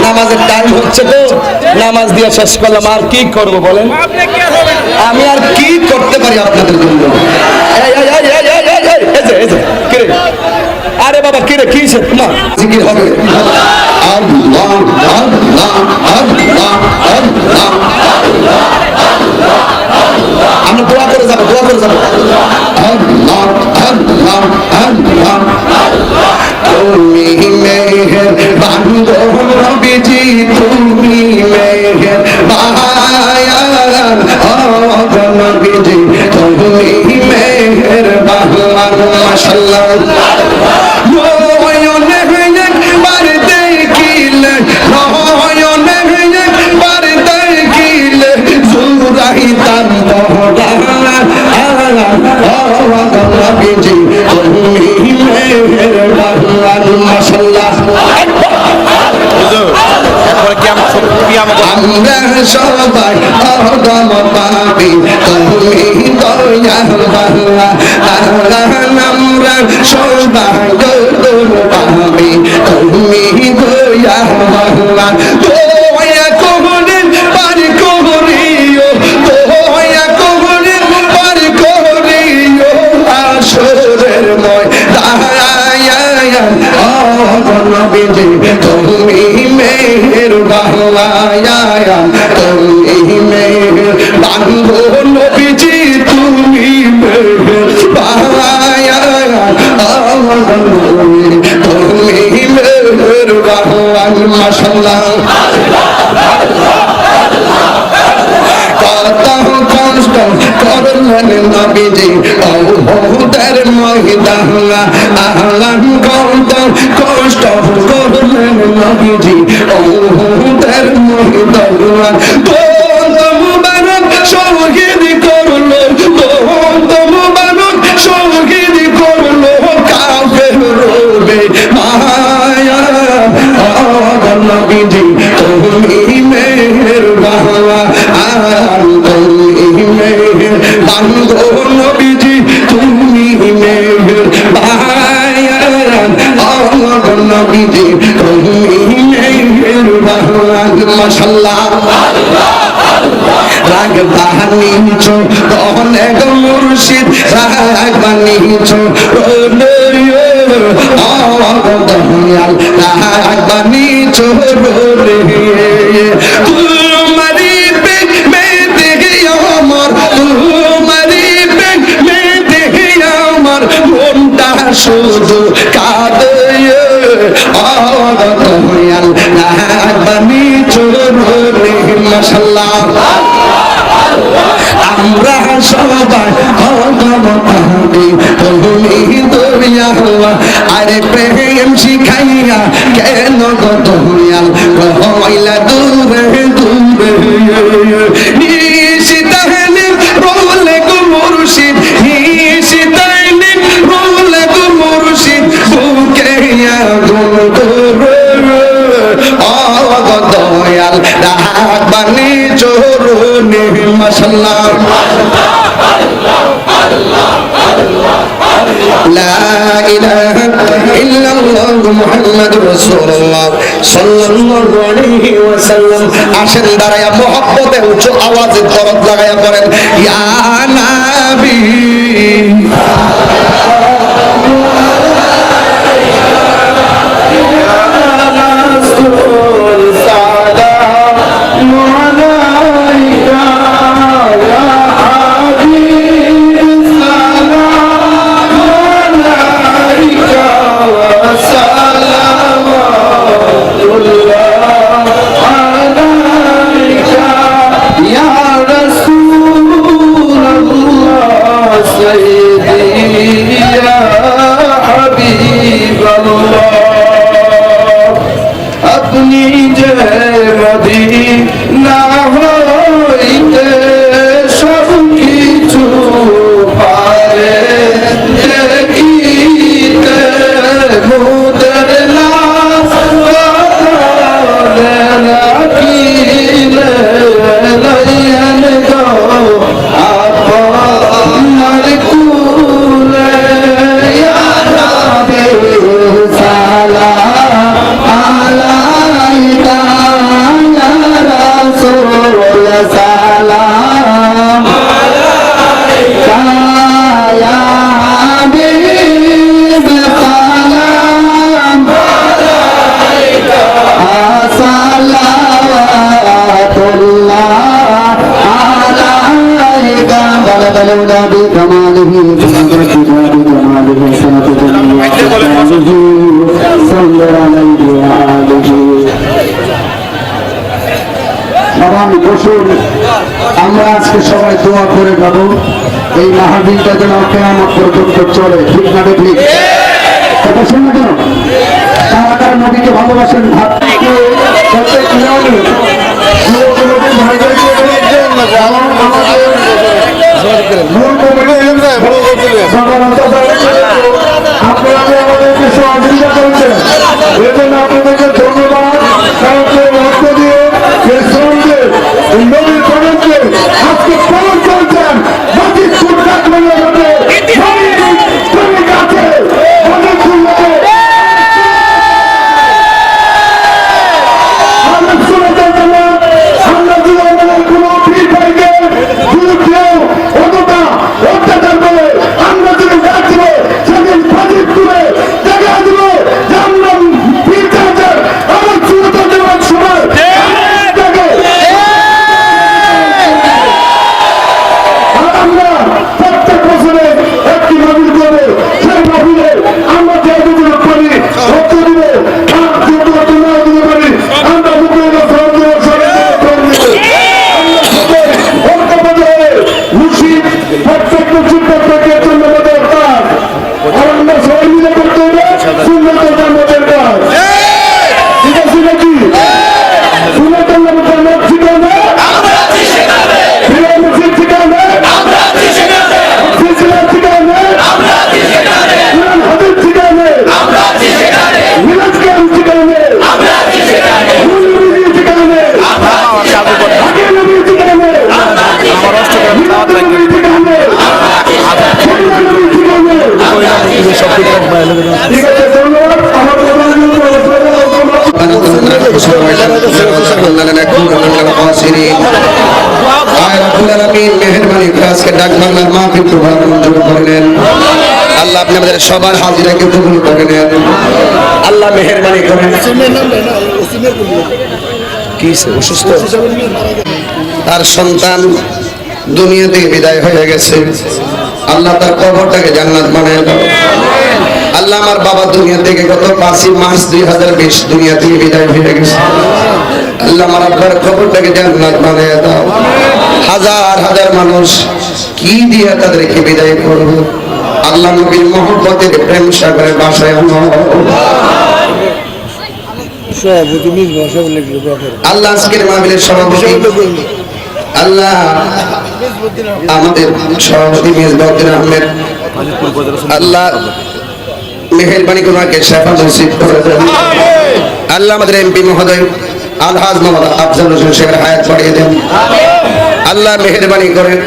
নামাজের টাইম হচ্ছে তো, নামাজ দিয়ে শেষ করলাম। আর কি করবো বলেন? আমি আর কি করতে পারি আপনাদের জন্য? আরে বাবা কিরে কি তোমার জিকির হবে? আল্লাহ আল্লাহ আল্লাহ আল্লাহ, আমরা দোয়া করে যাবো, দোয়া করে যাবো। আল্লাহ আল্লাহ আল্লাহ, তুমি মেহেরবান গো নবীজি, তুমি মেহেরবান ও নবীজি, তুমি মেহেরবান। মাশাআল্লাহ। নয়নে একবার দেখিলে, নয়নে একবার দেখিলে জুরাইতাম পরাণ ও নবীজি, তুমি মেহেরবান। মাশাআল্লাহ। আমরা সবাই অগম পাবি, তুমি দয়া বাংলা। আমরা সবাই অগম পাবি, তুমি দয়া বাংলা। দয়া করে পার করিও, দয়া করে পার করিও আসরের ময়দান ও নবীজি, তুমি মেহেরবান। তুমি মেহেরবান গো নবীজি, তুমি মেহেরবান। তুমি মেহেরবান। মাশাআল্লাহ। কত কষ্ট করলেন নবীজি ওহুদের ময়দানে, আল্লাহ কত কষ্ট করলেন নবীজি ওহুদের ময়দানে। দোদ মুবারক শহীদ করলো, দোদ মুবারক শহীদ করলো কাফের রবে মায়া ও নবীজি, তুমি মেহেরবান। তুমি মেহেরবান গো নবীজি, তুমি মেহেরবান ও নবীজি, তুমি মেহেরবান। মাশাআল্লাহ। রাগ বানিয়েছো অনেক মুর্শিদ, রাগ বানিয়েছো দয়াল, রাগ বানিয়েছো রে। তোমারি প্রেমে দেখে আমার, তোমারি প্রেমে দেখে আমার মনটা শুধু কাঁদে। দয়াল রাগ বানিয়েছো রে। মাশাআল্লাহ। আমরা সবাই অগম পাবি, তুমি দয়া। আরে প্রেম শিখাইয়া কেন গো দয়াল হইলা দূরে দূরে? নিশিতাহনি রোলে গো মুর্শিদ, নিশিতাহনি রোলে গো মুর্শিদ, বুকে আগুন করে ও গো দয়াল রাগ বানিয়েছো রে। মাশাআল্লাহ। লা ইলাহা ইল্লাল্লাহু মুহাম্মাদুর রাসূলুল্লাহ সাল্লাল্লাহু আলাইহি ওয়াসাল্লাম। আসেন দাঁড়ায়া মুহাব্বতে উচ্চ আওয়াজে দরদ লাগায়া পড়েন, ইয়া নবী بلغ الهدى بكماله بقدرة بجماله سنة جميع صل عليه وآله সবাই বসুন আমরা আজকে সবাই দোয়া করে যাব এই মাহফিলটা যেন কিয়ামত পর্যন্ত চলে ঠিক না ঠিক কথা শুনলে কেন কারা কারা নবীকে ভালোবাসেন ভাবকে প্রত্যেক নিয়মে আপনারা আমাদেরকে সহযোগিতা করছেন এজন্য আপনাদেরকে ধন্যবাদ রক্ত দিয়ে নবীর প্রবন্ধে আজকে পালন করছেন বাকি সুরকার মনে হবে শ্রমিক আছে অনেক সুন্দর আমরা শুনতে পেলাম আমরা জীবনের কোনো ভিড় পাইকে কেউ অতটা অত্যাচার করে আমরা যদি যাচ্ছিল সেদিন ফাজিল তুলে দেখা দিব যে আমরা ভিড় চাচার আমার শুনতে দেওয়ার সময় আমরা প্রত্যেক বছরে একটি নবীর করে সেই নবীরে আমরা যে দুজন করি রক্ত দিব আর যত তোমরা দিতে পারি আমরা দুপুরে সরকার মুর্শিদ প্রত্যেকটা শিক্ষককে জন্য দরকার আমরা সবাই মিলে করতে হবে সুন্নতের জান্নাতের কাজ ঠিক আছে নাকি সুন্নতের জান্নাত শিখাবে আল্লাহ আপনি আমাদের সবার হাজিরাকে কবুল করে নেন আল্লাহ মেহেরবানি করেন কি অসুস্থ তার সন্তান দুনিয়া থেকে বিদায় হয়ে গেছে আল্লাহ তার কবরটাকে জান্নাত বানিয়ে দাও আল্লাহ আমার বাবা দুনিয়া থেকে গত 5 মার্চ 2020 দুনিয়া থেকে বিদায় হয়ে গেছে আল্লাহ আমার আব্বার কবরটাকে জান্নাত বানিয়ে দাও হাজার হাজার মানুষ কি দিয়ে তাদেরকে বিদায় করবো আল্লাহ নবীর মহব্বতের প্রেম সাগরের বাসায় আল্লাহ আজকের মাহফিলের সভাপতি আল্লাহ আমাদের সভাপতি মেজবাউদ্দিন আহমেদ আল্লাহ মেহেরবানি করে ওনাকে শেফা নসিব করে দেন আল্লাহ আমাদের এমপি মহোদয় আলহাজ মোহাম্মদ আফজাল হোসেন শেখের হায়াত বাড়িয়ে দেন আল্লাহ মেহেরবানি করেন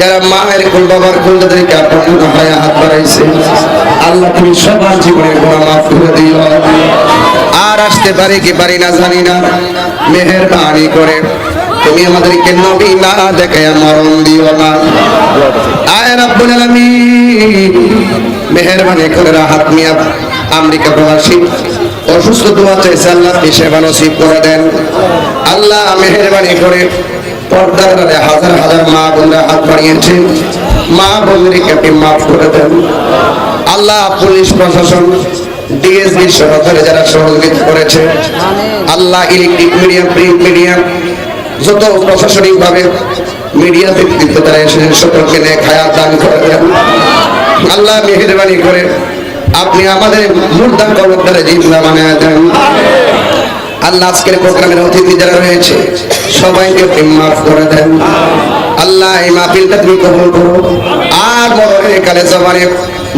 যারা মায়ের কুল বাবার কুল তাদেরকে আপন হায়া হাত বাড়াইছে আল্লাহ তুমি সবার জীবনের গুনাহ মাফ করে দিও আর আসতে পারি কি পারি না জানি না মেহেরবানি করে তুমি আমাদেরকে নবী না দেখায়া মরণ দিও না আয় রব্বুল আলামিন মেহেরবানি করে রাহাত মিয়া আমেরিকা প্রবাসী অসুস্থ দোয়া চাইছে আল্লাহ সেবা নসিব করে দেন আল্লাহ মেহেরবানি করে পর্দার আড়ালে হাজার হাজার মা বোনরা হাত বাড়িয়েছে মা বোনদেরকে আপনি মাফ করে দেন আল্লাহ পুলিশ প্রশাসন ডিএসপি সহকারে যারা সহযোগিতা করেছে আল্লাহ ইলেকট্রিক মিডিয়া প্রিন্ট মিডিয়া যত প্রশাসনিক ভাবে মিডিয়া ব্যক্তিত্ব তারা এসেছেন সকলকে নেক হায়াত দান করে দেন আল্লাহ মেহেরবানি করে আপনি আমাদের মুর্দা কবরটারে জিন্দা বানিয়ে দেন আল্লাহ আজকের প্রোগ্রামের অতিথি যারা রয়েছে সবাইকে আপনি মাফ করে দেন আল্লাহ এই মাহফিলটা তুমি কবুল করো আর মরণের কালে জবানে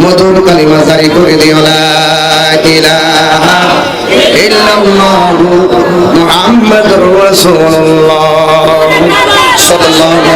মধুর কালিমা জারি করে দিও লা ইলাহা ইল্লাল্লাহু মুহাম্মাদুর রাসূলুল্লাহ সাল্লাল্লাহু